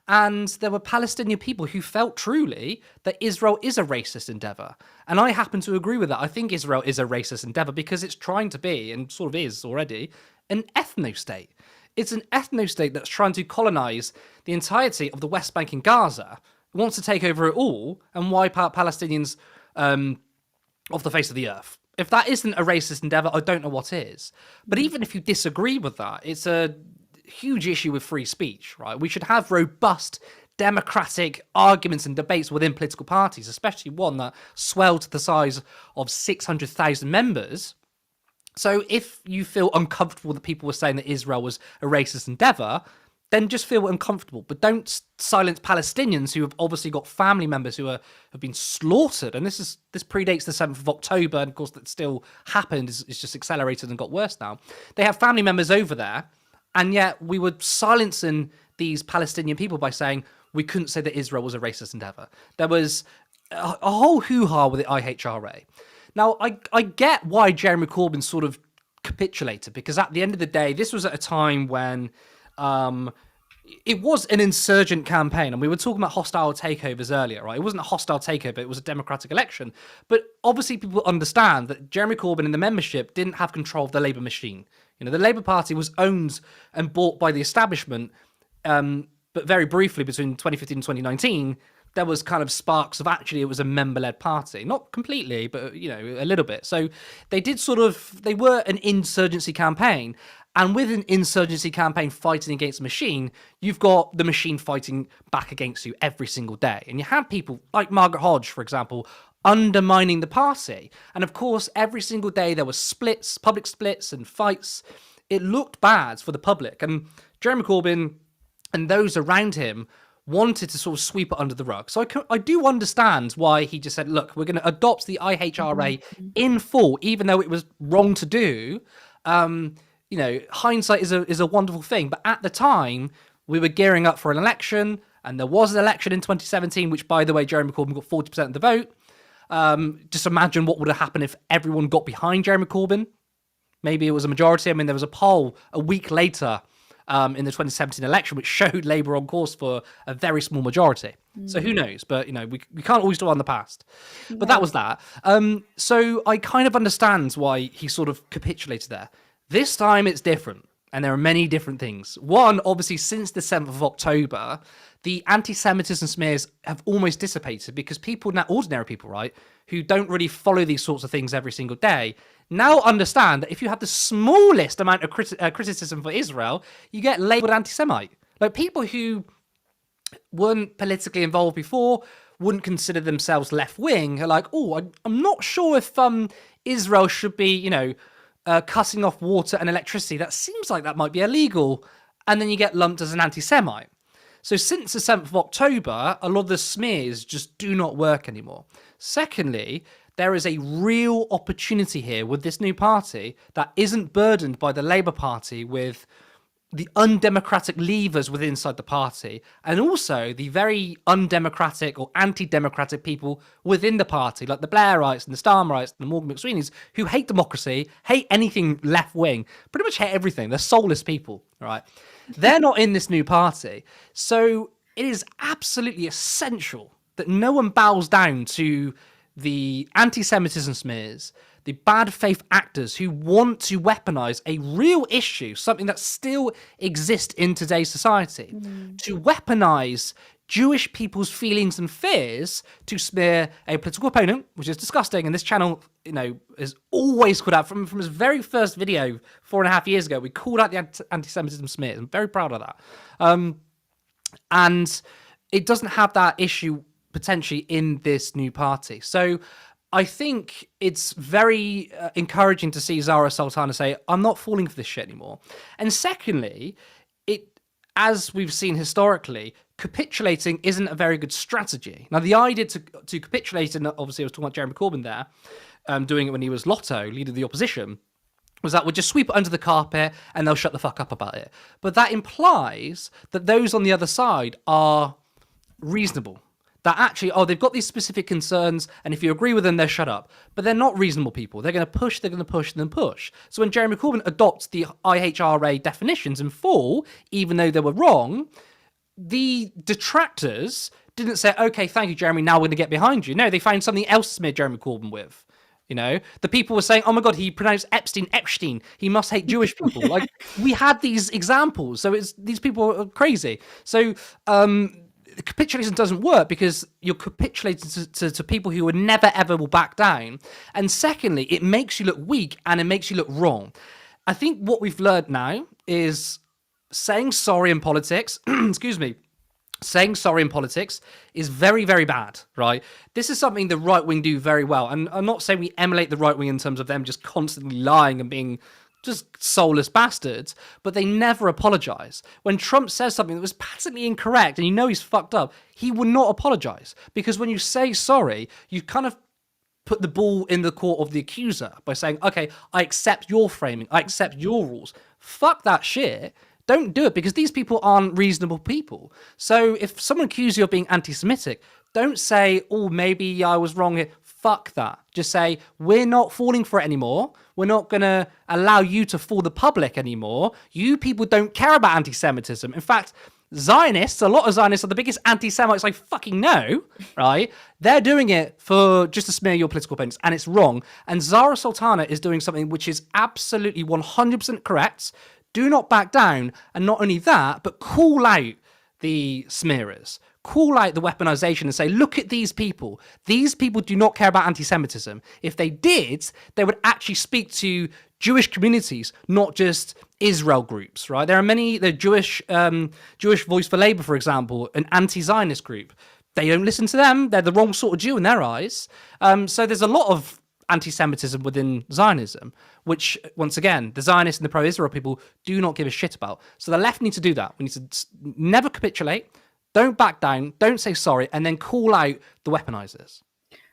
Speaker 2: And there were Palestinian people who felt truly that Israel is a racist endeavor. And I happen to agree with that. I think Israel is a racist endeavor because it's trying to be, and sort of is already, an ethno-state. It's an ethno-state that's trying to colonize the entirety of the West Bank and Gaza. It wants to take over it all and wipe out Palestinians off the face of the earth. If that isn't a racist endeavor, I don't know what is. But even if you disagree with that, it's a huge issue with free speech, right? We should have robust democratic arguments and debates within political parties, especially one that swelled to the size of 600,000 members. So if you feel uncomfortable that people were saying that Israel was a racist endeavor, then just feel uncomfortable. But don't silence Palestinians who have obviously got family members who have been slaughtered. And this predates the 7th of October, and of course that still happened. It's just accelerated and got worse now. They have family members over there. And yet we were silencing these Palestinian people by saying, we couldn't say that Israel was a racist endeavor. There was a whole hoo-ha with the IHRA. Now, I get why Jeremy Corbyn sort of capitulated, because at the end of the day, this was at a time when it was an insurgent campaign, and we were talking about hostile takeovers earlier, right? It wasn't a hostile takeover, it was a democratic election. But obviously people understand that Jeremy Corbyn and the membership didn't have control of the Labour machine. You know, the Labour Party was owned and bought by the establishment, but very briefly between 2015 and 2019, there was kind of sparks of actually it was a member-led party. Not completely, but, you know, a little bit. So they were an insurgency campaign. And with an insurgency campaign fighting against the machine, you've got the machine fighting back against you every single day. And you have people like Margaret Hodge, for example, undermining the party. And of course, every single day there were splits, public splits and fights. It looked bad for the public. And Jeremy Corbyn and those around him wanted to sort of sweep it under the rug. So I do understand why he just said, look, we're going to adopt the IHRA in full, even though it was wrong to do. You know, hindsight is a wonderful thing. But at the time, we were gearing up for an election, and there was an election in 2017, which, by the way, Jeremy Corbyn got 40% of the vote. Just imagine what would have happened if everyone got behind Jeremy Corbyn. Maybe it was a majority. I mean, there was a poll a week later in the 2017 election, which showed Labour on course for a very small majority. So who knows? But, you know, we can't always dwell on the past. But that was that. So I kind of understand why he sort of capitulated there. This time it's different, and there are many different things. One, obviously, since the 7th of October, the anti-Semitism smears have almost dissipated because people now, ordinary people, right, who don't really follow these sorts of things every single day, now understand that if you have the smallest amount of criticism for Israel, you get labelled anti-Semite. Like, people who weren't politically involved before, wouldn't consider themselves left-wing, are like, oh, I'm not sure if Israel should be, you know, cutting off water and electricity. That seems like that might be illegal. And then you get lumped as an anti-Semite. So since the 7th of October, a lot of the smears just do not work anymore. Secondly, there is a real opportunity here with this new party that isn't burdened by the Labour Party with the undemocratic levers within inside the party, and also the very undemocratic or anti-democratic people within the party, like the Blairites and the Starmerites and the Morgan McSweeneys, who hate democracy, hate anything left-wing, pretty much hate everything. They're soulless people, right? They're not in this new party. So it is absolutely essential that no one bows down to the anti-Semitism smears, the bad faith actors who want to weaponize a real issue, something that still exists in today's society, to weaponize Jewish people's feelings and fears to smear a political opponent, which is disgusting. And this channel, you know, is always called out from his very first video 4.5 years ago. We called out the anti-Semitism smears. I'm very proud of that. And it doesn't have that issue potentially in this new party. So I think it's very encouraging to see Zarah Sultana say, I'm not falling for this shit anymore. And secondly, as we've seen historically, capitulating isn't a very good strategy. Now, the idea to capitulate, and obviously I was talking about Jeremy Corbyn there, doing it when he was Lotto, leader of the opposition, was that we'll just sweep it under the carpet and they'll shut the fuck up about it. But that implies that those on the other side are reasonable. That actually, they've got these specific concerns, and if you agree with them, they'll shut up. But they're not reasonable people. They're going to push, and then push. So when Jeremy Corbyn adopts the IHRA definitions in full, even though they were wrong, the detractors didn't say, okay, thank you, Jeremy, now we're going to get behind you. No, they found something else to smear Jeremy Corbyn with. You know, the people were saying, oh my God, he pronounced Epstein. He must hate Jewish people. Like, we had these examples. So these people are crazy. So, capitulation doesn't work because you're capitulating to people who would never ever will back down. And secondly, it makes you look weak and it makes you look wrong. I think what we've learned now is saying sorry in politics, saying sorry in politics is very, very bad, right? This is something the right wing do very well. And I'm not saying we emulate the right wing in terms of them just constantly lying and being just soulless bastards, but they never apologize. When Trump says something that was patently incorrect and you know he's fucked up, he will not apologize. Because when you say sorry, you kind of put the ball in the court of the accuser by saying, okay, I accept your framing, I accept your rules. Fuck that shit. don't do it, because these people aren't reasonable people. So if someone accuses you of being anti-Semitic, don't say, oh, maybe I was wrong here. Fuck that. Just say, we're not falling for it anymore. We're not going to allow you to fool the public anymore. You people don't care about anti-Semitism. In fact, Zionists, a lot of Zionists are the biggest anti-Semites I fucking know, right? They're doing it for just to smear your political opponents, and it's wrong. And Zarah Sultana is doing something which is absolutely 100% correct. Do not back down. And not only that, but call out the SMEARS. Call out the weaponization and say, look at these people. These people do not care about anti-Semitism. If they did, they would actually speak to Jewish communities, not just Israel groups, right? There are many, the Jewish Voice for Labour, for example, an anti-Zionist group. They don't listen to them. They're the wrong sort of Jew in their eyes. So there's a lot of anti-Semitism within Zionism, which, once again, the Zionists and the pro-Israel people do not give a shit about. So the left need to do that. We need to never capitulate, don't back down, don't say sorry, and then call out the weaponizers.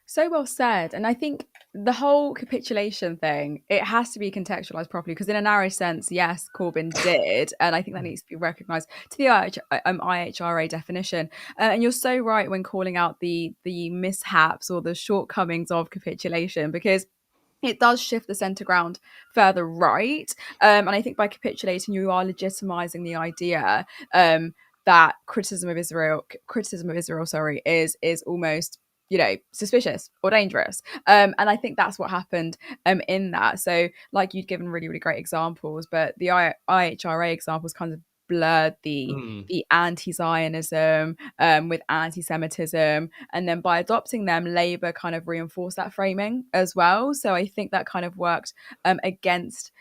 Speaker 1: So well said. And I think the whole capitulation thing, it has to be contextualized properly, because in a narrow sense, yes, Corbyn did. And I think that needs to be recognised to the IHRA definition. And you're so right when calling out the mishaps or the shortcomings of capitulation, because it does shift the centre ground further right. And I think by capitulating, you are legitimising the idea that criticism of Israel, is almost, suspicious or dangerous. And I think that's what happened in that. So like, you'd given really, really great examples, but the IHRA examples kind of blurred the anti-Zionism with anti-Semitism, and then by adopting them, Labour kind of reinforced that framing as well. So I think that kind of worked against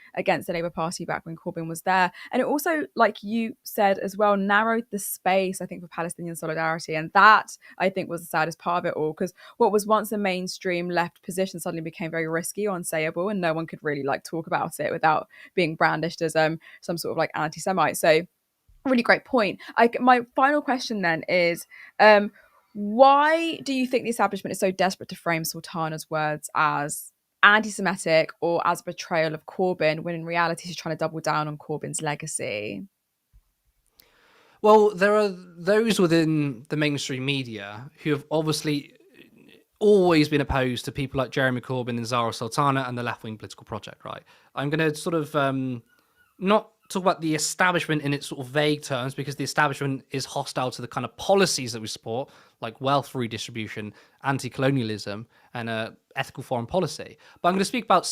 Speaker 1: the Labour Party back when Corbyn was there. And it also, like you said as well, narrowed the space, I think, for Palestinian solidarity. And that, I think, was the saddest part of it all, because what was once a mainstream left position suddenly became very risky or unsayable, and no one could really talk about it without being brandished as some sort of anti-Semite. So really great point. My final question then is, why do you think the establishment is so desperate to frame Sultana's words as anti-Semitic or as a betrayal of Corbyn, when in reality she's trying to double down on Corbyn's legacy?
Speaker 2: Well, there are those within the mainstream media who have obviously always been opposed to people like Jeremy Corbyn and Zarah Sultana and the left-wing political project, right? I'm going to sort of not talk about the establishment in its sort of vague terms, because the establishment is hostile to the kind of policies that we support, like wealth redistribution, anti-colonialism, and ethical foreign policy. But I'm going to speak about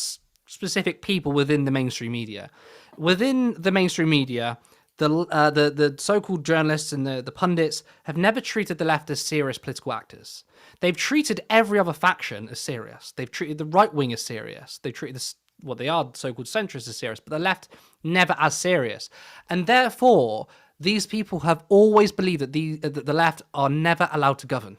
Speaker 2: specific people within the mainstream media. Within the mainstream media, the so-called journalists and the pundits have never treated the left as serious political actors. They've treated every other faction as serious. They've treated the right wing as serious. They treated what they are, so-called centrists, as serious, but the left never as serious. And therefore, these people have always believed that the left are never allowed to govern.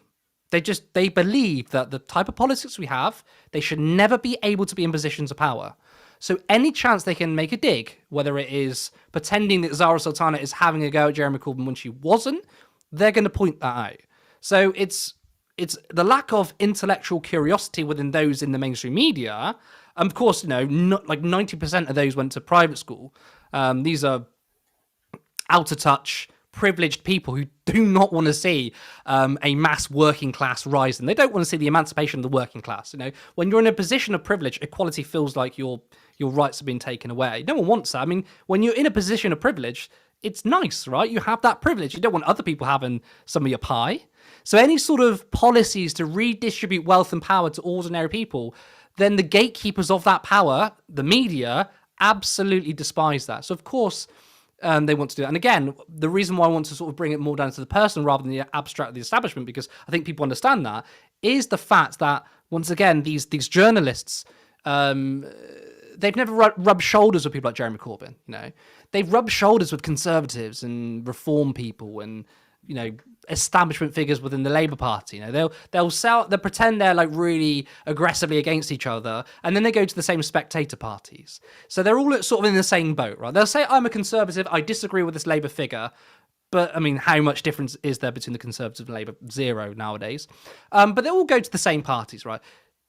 Speaker 2: They believe that the type of politics we have, they should never be able to be in positions of power. So any chance they can make a dig, whether it is pretending that Zarah Sultana is having a go at Jeremy Corbyn when she wasn't, they're going to point that out. So it's the lack of intellectual curiosity within those in the mainstream media. Of course, not like 90% of those went to private school. These are out of touch, privileged people who do not want to see a mass working class rising. They don't want to see the emancipation of the working class. When you're in a position of privilege, equality feels like your rights are being taken away. No one wants that. I mean, when you're in a position of privilege, it's nice, right? You have that privilege. You don't want other people having some of your pie. So any sort of policies to redistribute wealth and power to ordinary people, then the gatekeepers of that power, the media, absolutely despise that. So of course, they want to do that. And again, the reason why I want to sort of bring it more down to the person rather than the abstract of the establishment, because I think people understand that, is the fact that, once again, these journalists, they've never rubbed shoulders with people like Jeremy Corbyn. They've rubbed shoulders with conservatives and reform people and establishment figures within the Labour Party. They'll pretend they're really aggressively against each other, and then they go to the same spectator parties. So they're all sort of in the same boat, right? They'll say, I'm a conservative, I disagree with this Labour figure, but I mean, how much difference is there between the Conservative and Labour? Zero nowadays. But they all go to the same parties, right?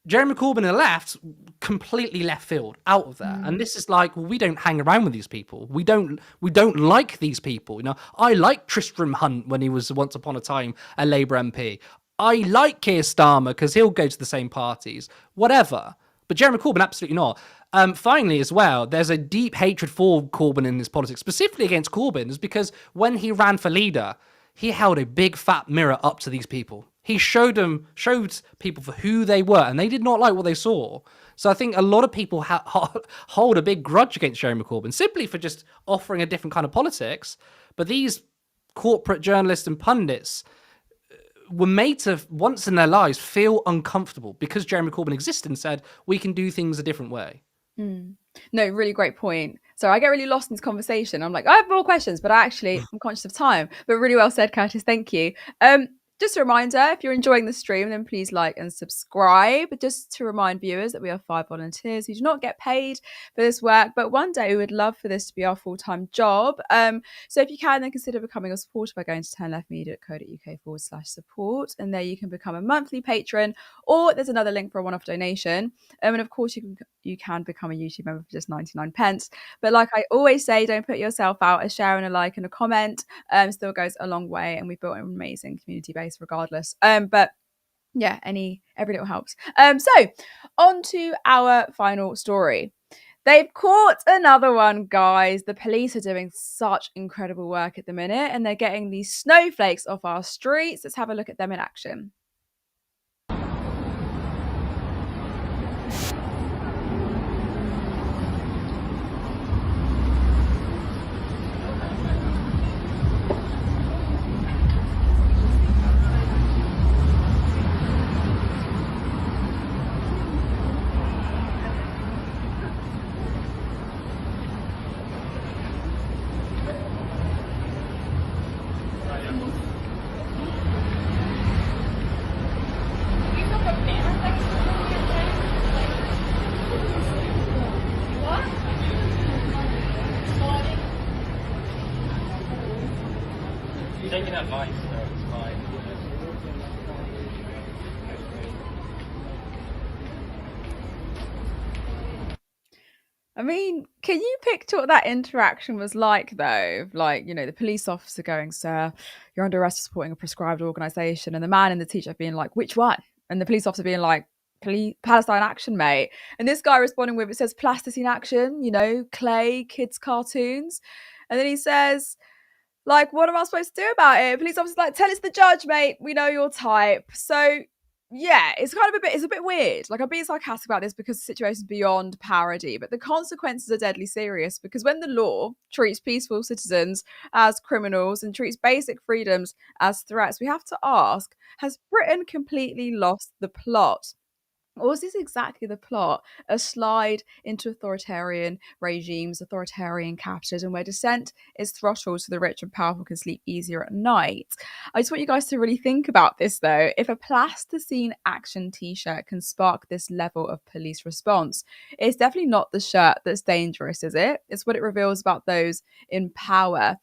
Speaker 2: Jeremy Corbyn and the left, completely left field, out of there. And this is like, well, we don't hang around with these people. We don't like these people. You know, I like Tristram Hunt when he was once upon a time a Labour MP. I like Keir Starmer because he'll go to the same parties, whatever. But Jeremy Corbyn, absolutely not. Finally, as well, there's a deep hatred for Corbyn in his politics, specifically against Corbyn, is because when he ran for leader, he held a big fat mirror up to these people. He showed people for who they were, and they did not like what they saw. So I think a lot of people hold a big grudge against Jeremy Corbyn simply for just offering a different kind of politics. But these corporate journalists and pundits were made to, once in their lives, feel uncomfortable because Jeremy Corbyn existed and said, we can do things a different way.
Speaker 1: No, really great point. So I get really lost in this conversation. I'm like, I have more questions, but I'm conscious of time. But really well said, Curtis. Thank you. Just a reminder, if you're enjoying the stream, then please like and subscribe. Just to remind viewers that we have 5 volunteers who do not get paid for this work, but one day we would love for this to be our full-time job. So if you can, then consider becoming a supporter by going to turnleftmedia.co.uk/support, and there you can become a monthly patron, or there's another link for a one-off donation. And of course, you can become a YouTube member for just 99 pence. But like I always say, don't put yourself out. A share and a like and a comment still goes a long way, and we've built an amazing community base regardless. But yeah, every little helps. So on to our final story. They've caught another one, guys. The police are doing such incredible work at the minute, and they're getting these snowflakes off our streets. Let's have a look at them in action.
Speaker 5: Taking advice, so it's fine.
Speaker 1: I mean, can you picture what that interaction was like, though? Like, you know, the police officer going, "Sir, you're under arrest for supporting a prescribed organisation," and the man and the teacher being like, "Which one?" And the police officer being like, "Palestine Action, mate." And this guy responding with, it says Plasticine Action, you know, clay, kids' cartoons. And then he says, like, what am I supposed to do about it? Police officer's like, "Tell it's the judge, mate. We know your type." So yeah, it's a bit weird. Like, I'm being sarcastic about this because the situation's beyond parody, but the consequences are deadly serious, because when the law treats peaceful citizens as criminals and treats basic freedoms as threats, we have to ask, has Britain completely lost the plot? Or is this exactly the plot? A slide into authoritarian regimes, authoritarian capitalism, where dissent is throttled so the rich and powerful can sleep easier at night. I just want you guys to really think about this, though. If a Plasticine Action t-shirt can spark this level of police response, it's definitely not the shirt that's dangerous, is it? It's what it reveals about those in power.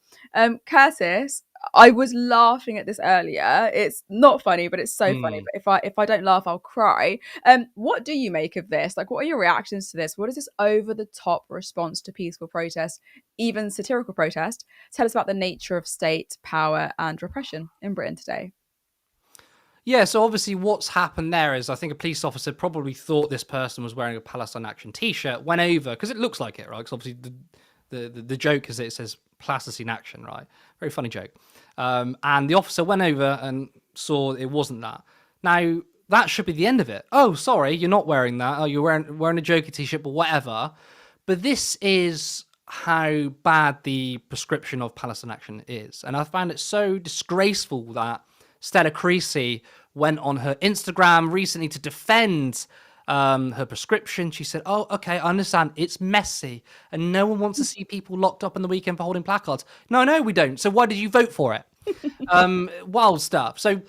Speaker 1: Curtis, I was laughing at this earlier. It's not funny, but it's so funny. But if I don't laugh, I'll cry. What do you make of this? Like, what are your reactions to this? What is this over-the-top response to peaceful protest, even satirical protest? Tell us about the nature of state power and repression in Britain today.
Speaker 2: Yeah, so obviously what's happened there is I think a police officer probably thought this person was wearing a Palestine Action t-shirt, went over, because it looks like it, right? Because obviously the joke is that it says Plasticine Action, right? Very funny joke. And the officer went over and saw it wasn't that. Now, that should be the end of it. Oh, sorry, you're not wearing that. Oh, you're wearing a jokey t-shirt, but whatever. But this is how bad the prescription of Palestine Action is. And I find it so disgraceful that Stella Creasy went on her Instagram recently to defend her prescription. She said, "Oh, okay, I understand. It's messy, and no one wants to see people locked up on the weekend for holding placards." No, we don't. So why did you vote for it? Wild stuff. So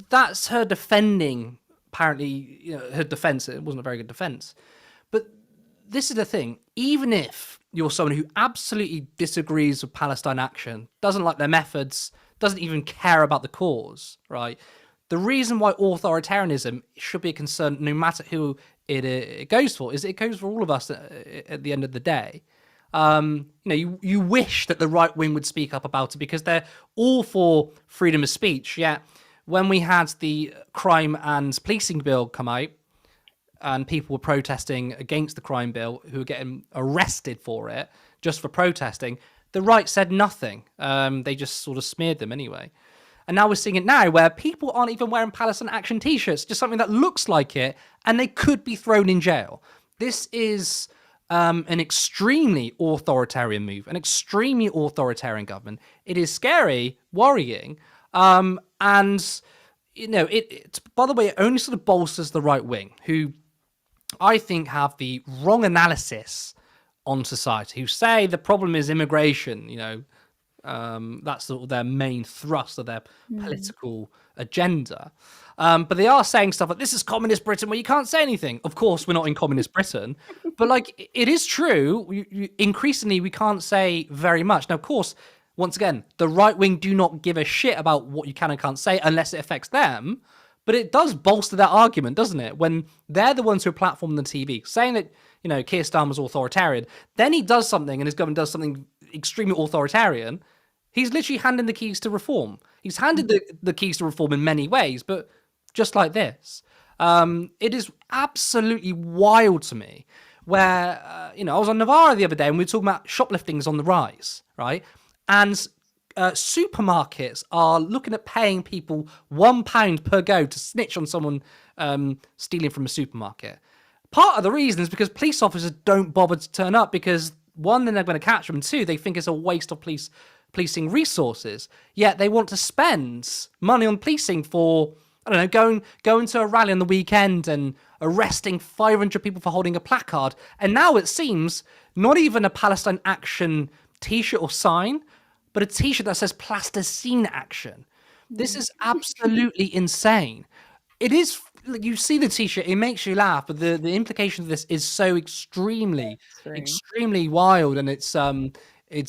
Speaker 2: that's her defending. Apparently, you know, her defense. It wasn't a very good defense. But this is the thing. Even if you're someone who absolutely disagrees with Palestine Action, doesn't like their methods, doesn't even care about the cause, right? The reason why authoritarianism should be a concern, no matter who it goes for, is it goes for all of us at the end of the day. You wish that the right wing would speak up about it because they're all for freedom of speech. Yet when we had the crime and policing bill come out and people were protesting against the crime bill who were getting arrested for it just for protesting, the right said nothing. They just sort of smeared them anyway. And now we're seeing it now where people aren't even wearing Palestine Action t-shirts, just something that looks like it, and they could be thrown in jail. This is an extremely authoritarian move, an extremely authoritarian government. It is scary, worrying, and it by the way, it only sort of bolsters the right wing, who I think have the wrong analysis on society, who say the problem is immigration. That's sort of their main thrust of their political agenda. But they are saying stuff like, this is communist Britain where you can't say anything. Of course, we're not in communist Britain, but like, it is true. Increasingly, we can't say very much. Now, of course, once again, the right wing do not give a shit about what you can and can't say unless it affects them. But it does bolster that argument, doesn't it? When they're the ones who are platforming the TV, saying that, Keir Starmer's authoritarian, then he does something and his government does something extremely authoritarian. He's literally handing the keys to reform. He's handed the keys to reform in many ways, but just like this. It is absolutely wild to me where, I was on Navarra the other day and we were talking about shoplifting is on the rise, right? And supermarkets are looking at paying people £1 per go to snitch on someone stealing from a supermarket. Part of the reason is because police officers don't bother to turn up because, one, then they're going to catch them, and two, they think it's a waste of policing resources. Yet they want to spend money on policing for, I don't know, going to a rally on the weekend and arresting 500 people for holding a placard. And now it seems not even a Palestine Action t-shirt or sign, but a t-shirt that says Plasticine Action. This is absolutely insane. It is, you see the t-shirt, it makes you laugh, but the implication of this is so extremely wild, and it's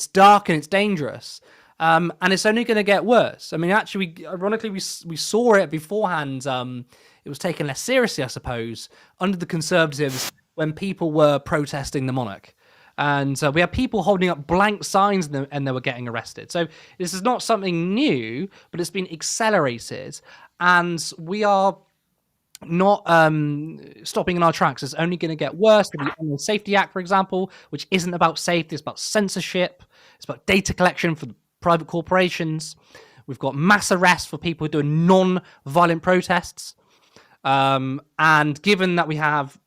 Speaker 2: dark and it's dangerous. And it's only going to get worse. I mean, actually, ironically, we saw it beforehand. It was taken less seriously, I suppose, under the Conservatives when people were protesting the monarch. And we had people holding up blank signs and they were getting arrested. So this is not something new, but it's been accelerated. And we are not stopping in our tracks. It's only going to get worse. The Online Safety Act, for example, which isn't about safety, it's about censorship. It's about data collection for private corporations. We've got mass arrests for people doing non-violent protests. And given that we have,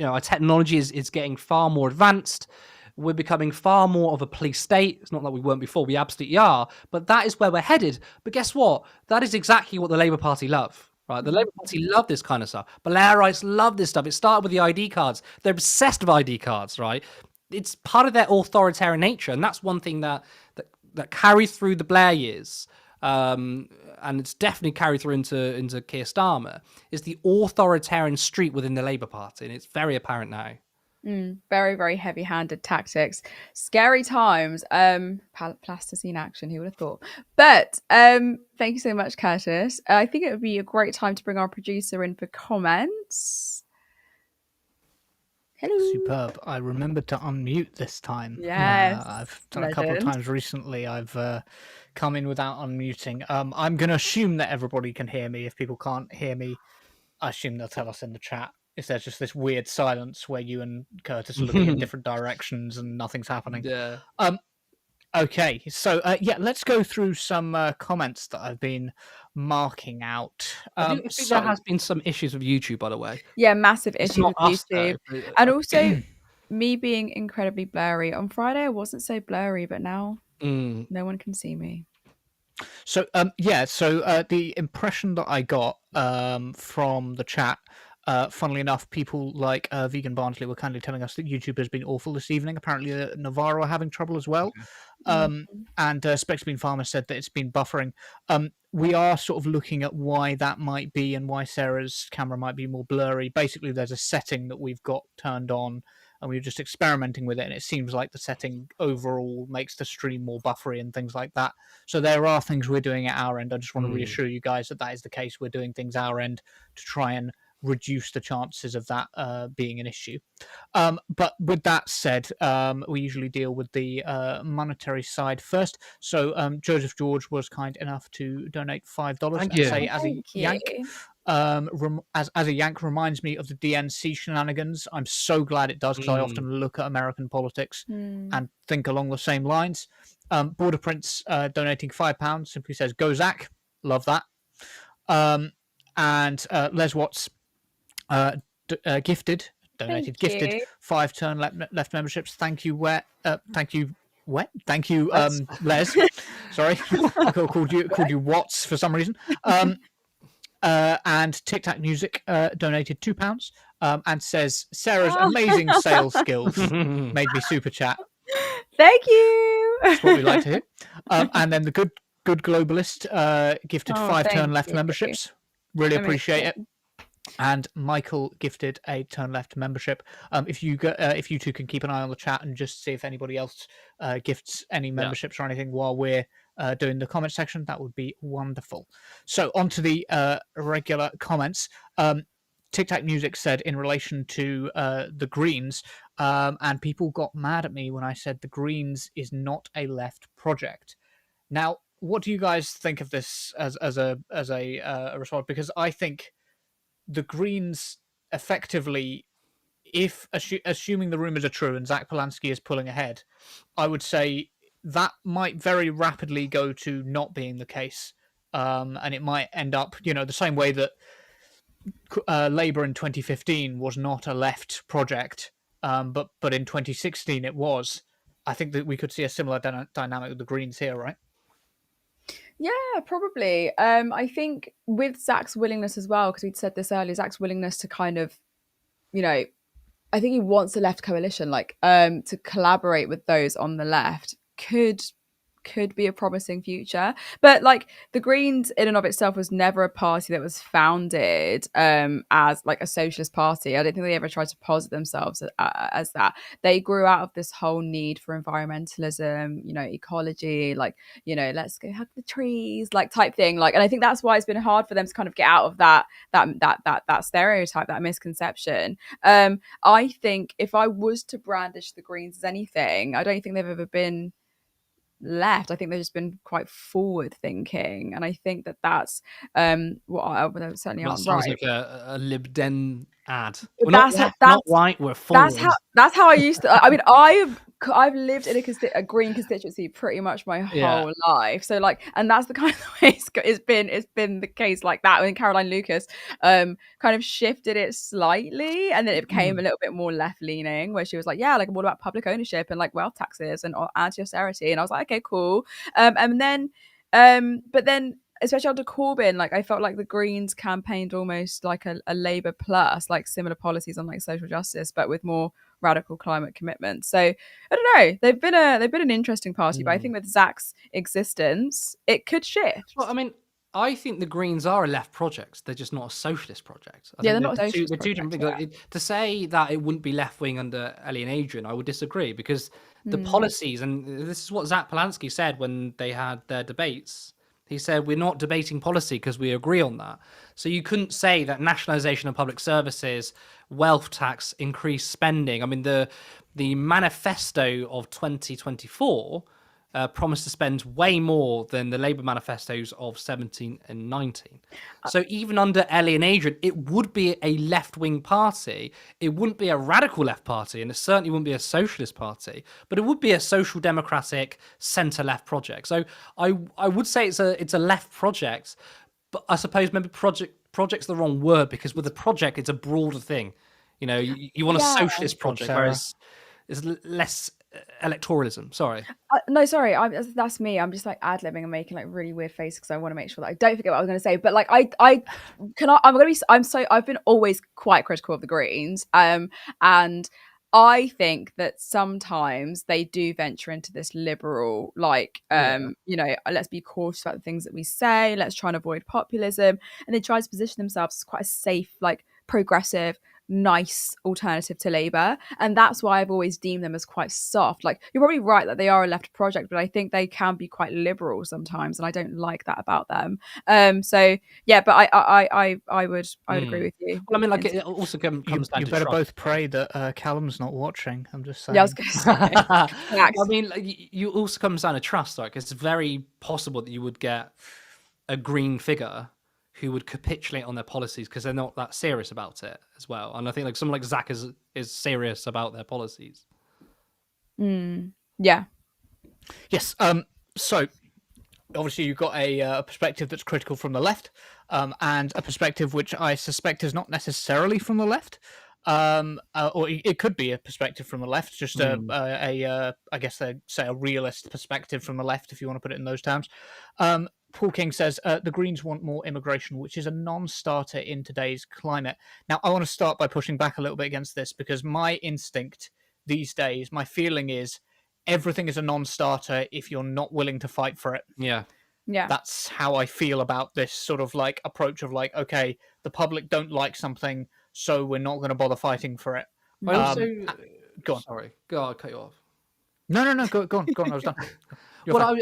Speaker 2: our technology is getting far more advanced, we're becoming far more of a police state. It's not that we weren't before, we absolutely are, but that is where we're headed. But guess what? That is exactly what the Labour Party love. Right, the Labour Party love this kind of stuff. Blairites love this stuff. It started with the ID cards. They're obsessed with ID cards, right? It's part of their authoritarian nature, and that's one thing that carries through the Blair years, and it's definitely carried through into Keir Starmer, is the authoritarian streak within the Labour Party, and it's very apparent now.
Speaker 1: Very, very heavy-handed tactics. Scary times. Plasticine Action, who would have thought? But thank you so much, Curtis. I think it would be a great time to bring our producer in for comments. Hello.
Speaker 5: Superb. I remembered to unmute this time.
Speaker 1: Yes.
Speaker 5: I've done a couple of times recently. I've come in without unmuting. I'm going to assume that everybody can hear me. If people can't hear me, I assume they'll tell us in the chat. If there's just this weird silence where you and Curtis are looking in different directions and nothing's happening.
Speaker 2: Yeah.
Speaker 5: Okay, so let's go through some comments that I've been marking out.
Speaker 2: I think there has been some issues with YouTube, by the way.
Speaker 1: Yeah, massive issues with YouTube.
Speaker 2: Though,
Speaker 1: and also, me being incredibly blurry. On Friday, I wasn't so blurry, but now no one can see me.
Speaker 5: So, the impression that I got from the chat, funnily enough, people like Vegan Barnsley were kindly telling us that YouTube has been awful this evening. Apparently, Navarro are having trouble as well. And Spectrebean Farmer said that it's been buffering. We are sort of looking at why that might be and why Sarah's camera might be more blurry. Basically, there's a setting that we've got turned on and we were just experimenting with it, and it seems like the setting overall makes the stream more buffery and things like that. So there are things we're doing at our end. I just want to reassure you guys that that is the case. We're doing things our end to try and reduce the chances of that being an issue. But with that said, we usually deal with the monetary side first. So Joseph George was kind enough to donate $5
Speaker 2: Thank
Speaker 5: and
Speaker 2: you.
Speaker 5: say, as a
Speaker 1: Thank
Speaker 5: Yank,
Speaker 1: you.
Speaker 5: as a Yank reminds me of the DNC shenanigans. I'm so glad it does, because I often look at American politics and think along the same lines. Border Prince donating £5 simply says, "Go Zach." Love that. And Les Watts gifted 5 turn left memberships. Thank you, thank you, Les. Sorry, I called you Watts for some reason. And Tic Tac Music donated £2 and says, "Sarah's amazing sales skills made me super chat."
Speaker 1: Thank you.
Speaker 5: That's what we like to hear. And then the good globalist gifted 5 turn left
Speaker 1: you.
Speaker 5: memberships. Really appreciate it. And Michael gifted a turn left membership. If you two can keep an eye on the chat and just see if anybody else gifts any memberships or anything while we're doing the comment section, that would be wonderful. So on to the regular comments. Tic Tac Music said in relation to the Greens, and people got mad at me when I said the Greens is not a left project. Now, what do you guys think of this as a response? Because I think the Greens effectively, if assuming the rumors are true and Zack Polanski is pulling ahead, I would say that might very rapidly go to not being the case, and it might end up, the same way that Labour in 2015 was not a left project, but in 2016 it was. I think that we could see a similar dynamic with the Greens here, right?
Speaker 1: Yeah, probably. I think with Zack's willingness as well, because we'd said this earlier, Zack's willingness to kind of, I think he wants a left coalition, to collaborate with those on the left could be a promising future. But the Greens in and of itself was never a party that was founded as a socialist party. I don't think they ever tried to posit themselves as that. They grew out of this whole need for environmentalism, ecology, let's go hug the trees, type thing. And I think that's why it's been hard for them to kind of get out of that stereotype, that misconception. I think if I was to brandish the Greens as anything, I don't think they've ever been left. I think they've just been quite forward thinking, and I think that's what I would certainly aren't
Speaker 2: sounds
Speaker 1: right.
Speaker 2: like a Lib Dem ad.
Speaker 1: That's
Speaker 2: not right. We're forward.
Speaker 1: That's how I used to. I mean, I've lived in a green constituency pretty much my whole life. So and that's the kind of way it's been the case like that. When Caroline Lucas kind of shifted it slightly, and then it became a little bit more left leaning, where she was I'm all about public ownership and wealth taxes and anti-austerity, and I was like, okay, cool. But then especially under Corbyn, I felt like the Greens campaigned almost like a Labour plus, similar policies on social justice, but with more radical climate commitments. So I don't know. They've been an interesting party, but I think with Zack's existence, it could shift.
Speaker 2: Well, I mean, I think the Greens are a left project. They're just not a socialist project.
Speaker 1: They're not a socialist
Speaker 2: project. Two different things. To say that it wouldn't be left wing under Ellie and Adrian, I would disagree, because the policies, and this is what Zack Polanski said when they had their debates. He said, we're not debating policy because we agree on that. So you couldn't say that nationalisation of public services, wealth tax, increased spending. I mean, the manifesto of 2024 promised to spend way more than the Labour manifestos of 17 and 19. So even under Ellie and Adrian, it would be a left-wing party. It wouldn't be a radical left party, and it certainly wouldn't be a socialist party, but it would be a social democratic centre-left project. So I would say it's a left project, but I suppose maybe project's the wrong word, because with a project, it's a broader thing. You want a socialist project, whereas it's less electoralism. Sorry.
Speaker 1: No, sorry. That's me. I'm just ad-libbing and making really weird faces because I want to make sure that I don't forget what I was going to say. But I've been always quite critical of the Greens, and I think that sometimes they do venture into this liberal, let's be cautious about the things that we say. Let's try and avoid populism, and they try to position themselves as quite a safe, progressive nice alternative to Labour, and that's why I've always deemed them as quite soft. Like, you're probably right that they are a left project, but I think they can be quite liberal sometimes, and I don't like that about them. So yeah, but I would agree with you.
Speaker 2: Well, I mean, like, it also comes down to
Speaker 5: you better
Speaker 2: trust.
Speaker 5: both pray that Callum's not watching. I'm just saying.
Speaker 1: Yeah, I was going to say.
Speaker 2: I mean, like, you also comes down to trust. Like, it's very possible that you would get a green figure who would capitulate on their policies because they're not that serious about it as well. And I think like someone like Zack is serious about their policies.
Speaker 1: Yeah.
Speaker 5: Yes. So obviously you've got a perspective that's critical from the left, and a perspective which I suspect is not necessarily from the left. Or it could be a perspective from the left, just I guess they say a realist perspective from the left, if you want to put it in those terms. Paul King says the Greens want more immigration, which is a non-starter in today's climate. Now, I want to start by pushing back a little bit against this, because my instinct these days, my feeling is everything is a non-starter if you're not willing to fight for it.
Speaker 2: Yeah.
Speaker 5: That's how I feel about this sort of like approach of like, okay, the public don't like something, so we're not going to bother fighting for it.
Speaker 2: I also...
Speaker 5: Go on.
Speaker 2: Sorry. Go on, I'll cut you off.
Speaker 5: No, go on. I was done.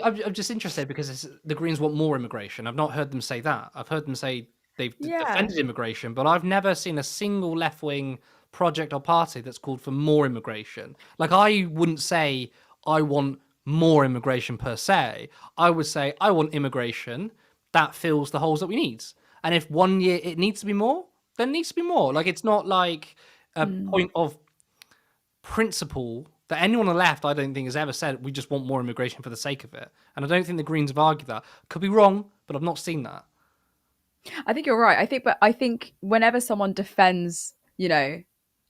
Speaker 2: I'm just interested because the Greens want more immigration. I've not heard them say that. I've heard them say they've defended immigration, but I've never seen a single left-wing project or party that's called for more immigration. Like, I wouldn't say I want more immigration per se. I would say I want immigration that fills the holes that we need. And if 1 year it needs to be more, then it needs to be more. Like, it's not like a point of principle that anyone on the left, I don't think, has ever said we just want more immigration for the sake of it. And I don't think the Greens have argued that. Could be wrong, but I've not seen that.
Speaker 1: I think you're right. I think whenever someone defends,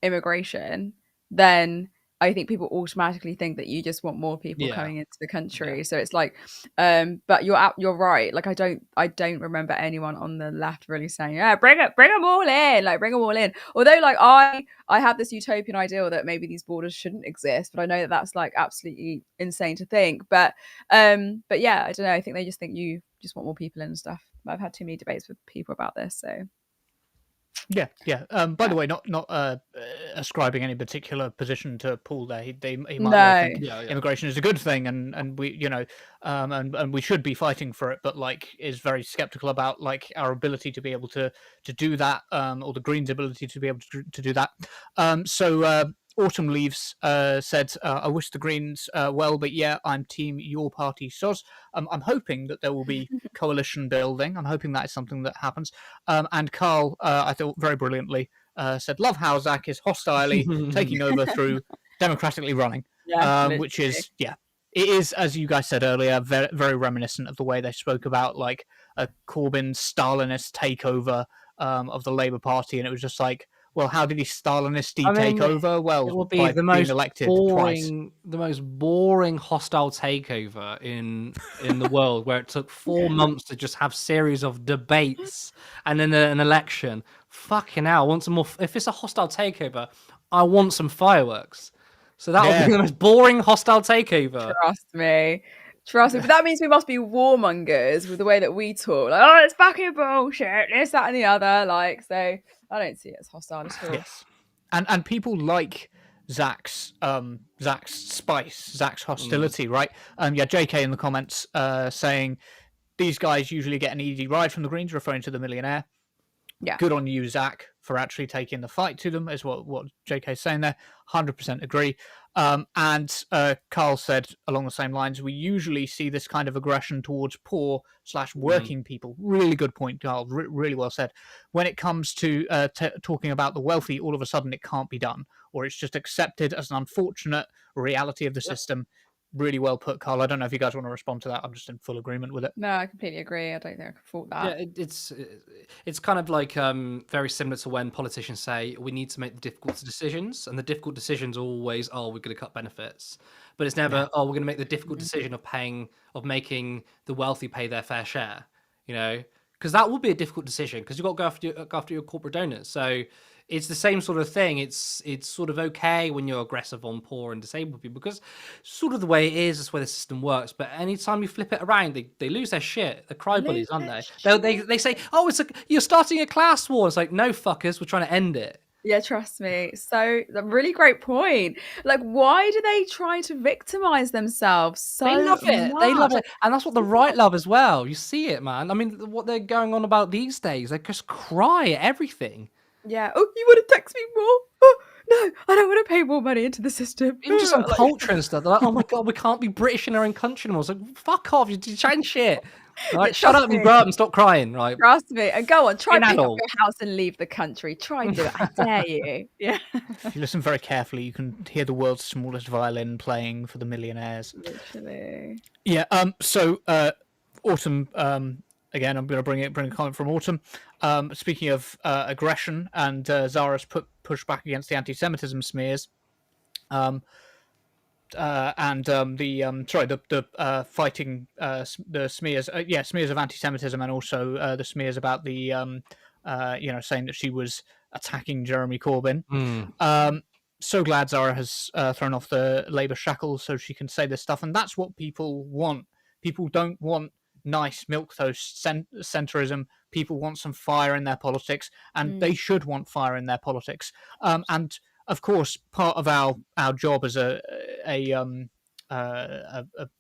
Speaker 1: immigration, then I think people automatically think that you just want more people coming into the country. Yeah. So it's like, but you're right. Like, I don't remember anyone on the left really saying, yeah, bring them all in, like bring them all in. Although, like, I have this utopian ideal that maybe these borders shouldn't exist, but I know that that's like absolutely insane to think. But yeah, I don't know. I think they just think you just want more people in and stuff. But I've had too many debates with people about this, so.
Speaker 5: Yeah. By the way, not ascribing any particular position to Paul there. He might think immigration is a good thing, and we, and we should be fighting for it, but like is very skeptical about like our ability to be able to do that, or the Greens' ability to be able to do that. Autumn Leaves said, I wish the Greens well, but yeah, I'm team your party soz. I'm hoping that there will be coalition building. I'm hoping that is something that happens. And Carl, I thought very brilliantly, said, love how Zack is hostilely taking over through democratically running, which is, it is, as you guys said earlier, very, very reminiscent of the way they spoke about like a Corbyn Stalinist takeover of the Labour Party. And it was just like, well, how did he Stalinist take over? Well,
Speaker 2: it will be the most boring hostile takeover in the world, where it took 4 months to just have series of debates and then an election. Fucking hell, I want some more. If it's a hostile takeover, I want some fireworks. So that will be the most boring hostile takeover.
Speaker 1: Trust me. But that means we must be warmongers with the way that we talk. Like, oh, it's fucking bullshit, this, that, and the other. Like, so I don't see it as hostile at all.
Speaker 5: Yes, and people like Zack's spice, Zack's hostility, right? JK in the comments saying these guys usually get an easy ride from the Greens, referring to the Millionaire. Yeah, good on you, Zack, for actually taking the fight to them, is what JK is saying there. 100% agree. And Carl said along the same lines, we usually see this kind of aggression towards poor/working people. Really good point, Carl. Really well said. When it comes to talking about the wealthy, all of a sudden it can't be done, or it's just accepted as an unfortunate reality of the system. Really well put, Carl. I don't know if you guys want to respond to that. I'm just in full agreement with it.
Speaker 1: No, I completely agree. I don't think I can fault that.
Speaker 2: Yeah, it's kind of like very similar to when politicians say we need to make the difficult decisions, and the difficult decisions are always, we're going to cut benefits, but it's never, we're going to make the difficult decision of making the wealthy pay their fair share. Because that would be a difficult decision, because you've got to go after your corporate donors. So it's the same sort of thing. It's sort of okay when you're aggressive on poor and disabled people, because sort of the way it is, that's where the system works. But anytime you flip it around, they lose their shit. They're crybullies, aren't they? They say, you're starting a class war. It's like, no, fuckers, we're trying to end it.
Speaker 1: Yeah, trust me. So, a really great point. Like, why do they try to victimize themselves so
Speaker 2: They love it. They love
Speaker 1: much?
Speaker 2: it. And that's what the right love as well. You see it, man. I mean, what they're going on about these days, they just cry at everything.
Speaker 1: Yeah. Oh, you want to tax me more? Oh, no, I don't want to pay more money into the system.
Speaker 2: Even just on
Speaker 1: Like,
Speaker 2: culture and stuff. They're like, oh my God, we can't be British in our own country anymore. It's like, fuck off. You're chatting shit. Right? Shut up and grow up and stop crying. Right?
Speaker 1: Trust me. And go on, try
Speaker 2: An
Speaker 1: pick up
Speaker 2: adult.
Speaker 1: your house and leave the country. Try do it. I dare you. Yeah.
Speaker 5: If you listen very carefully, you can hear the world's smallest violin playing for the millionaires.
Speaker 1: Literally.
Speaker 5: Yeah. So, Autumn. Again, I'm going to bring a comment from Autumn. Speaking of aggression and Zara's push back against the anti-Semitism smears. Fighting the smears, smears of anti-Semitism, and also the smears about the saying that she was attacking Jeremy Corbyn. So glad Zara has thrown off the Labour shackles so she can say this stuff, and that's what people want. People don't want nice milquetoast centrism. People want some fire in their politics, and they should want fire in their politics. And of course, part of our job as a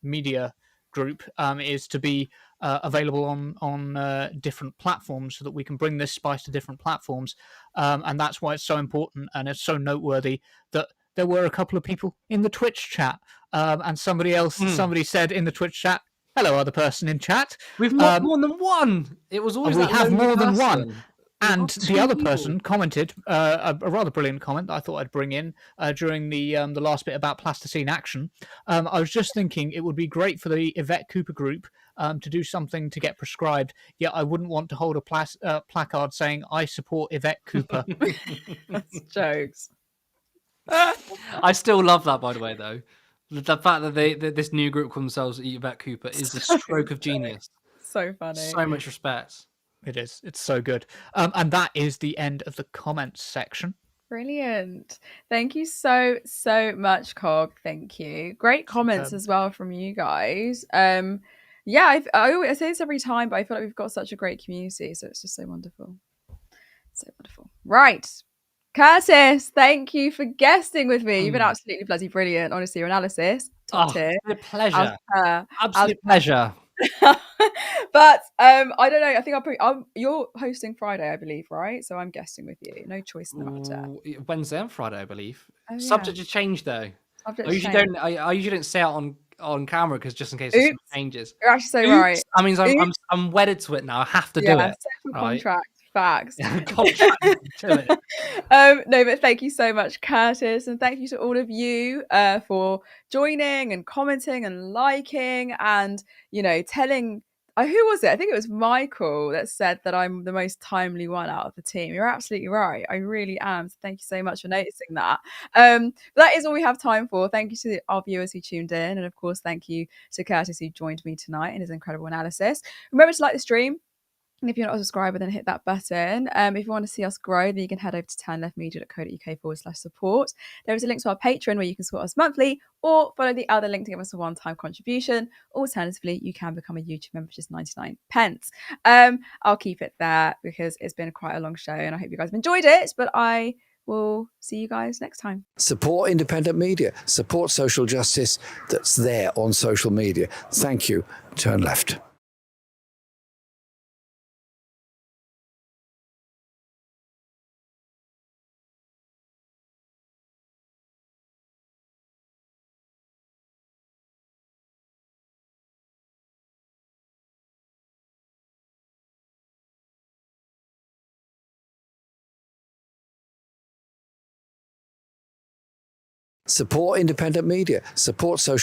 Speaker 5: media group is to be available on different platforms so that we can bring this spice to different platforms, and that's why it's so important and it's so noteworthy that there were a couple of people in the Twitch chat, and somebody said in the Twitch chat, "Hello, other person in chat."
Speaker 2: We've got more than one. It was always
Speaker 5: we
Speaker 2: that
Speaker 5: have more than
Speaker 2: person.
Speaker 5: one. And the other person commented a rather brilliant comment that I thought I'd bring in during the last bit about plasticine action. I was just thinking it would be great for the Yvette Cooper group to do something to get prescribed. Yet I wouldn't want to hold a placard saying I support Yvette Cooper.
Speaker 1: That's jokes.
Speaker 2: I still love that, by the way, though. The fact that this new group call themselves Yvette Cooper is a stroke of genius.
Speaker 1: So funny.
Speaker 2: So much respect.
Speaker 5: It is. It's so good. And that is the end of the comments section.
Speaker 1: Brilliant. Thank you so much, Cog. Thank you. Great comments as well from you guys. I say this every time, but I feel like we've got such a great community, so it's just so wonderful. So wonderful. Right. Curtis, thank you for guesting with me. You've been absolutely bloody brilliant. Honestly, your analysis, top tier.
Speaker 2: It's a pleasure. Absolute pleasure.
Speaker 1: But I don't know. I think you're hosting Friday, I believe, right? So I'm guessing with you. No choice in the matter.
Speaker 2: Wednesday and Friday, I believe.
Speaker 1: Oh,
Speaker 2: Subject to change, though. I usually don't say out on camera because just in case there's some changes.
Speaker 1: You're actually so right.
Speaker 2: I mean, I'm wedded to it now. I have to do it.
Speaker 1: Contract. Facts.
Speaker 2: No,
Speaker 1: but thank you so much, Curtis, and thank you to all of you for joining and commenting and liking and telling. Who was it? I think it was Michael that said that I'm the most timely one out of the team. You're absolutely right. I really am. So thank you so much for noticing that. But that is all we have time for. Thank you to our viewers who tuned in, and of course, thank you to Curtis who joined me tonight in his incredible analysis. Remember to like the stream. And if you're not a subscriber, then hit that button. If you want to see us grow, then you can head over to turnleftmedia.co.uk/support. There is a link to our Patreon where you can support us monthly or follow the other link to give us a one-time contribution. Alternatively, you can become a YouTube member for just 99 pence. I'll keep it there because it's been quite a long show and I hope you guys have enjoyed it, but I will see you guys next time.
Speaker 6: Support independent media. Support social justice that's there on social media. Thank you. Turn left. Support independent media. Support social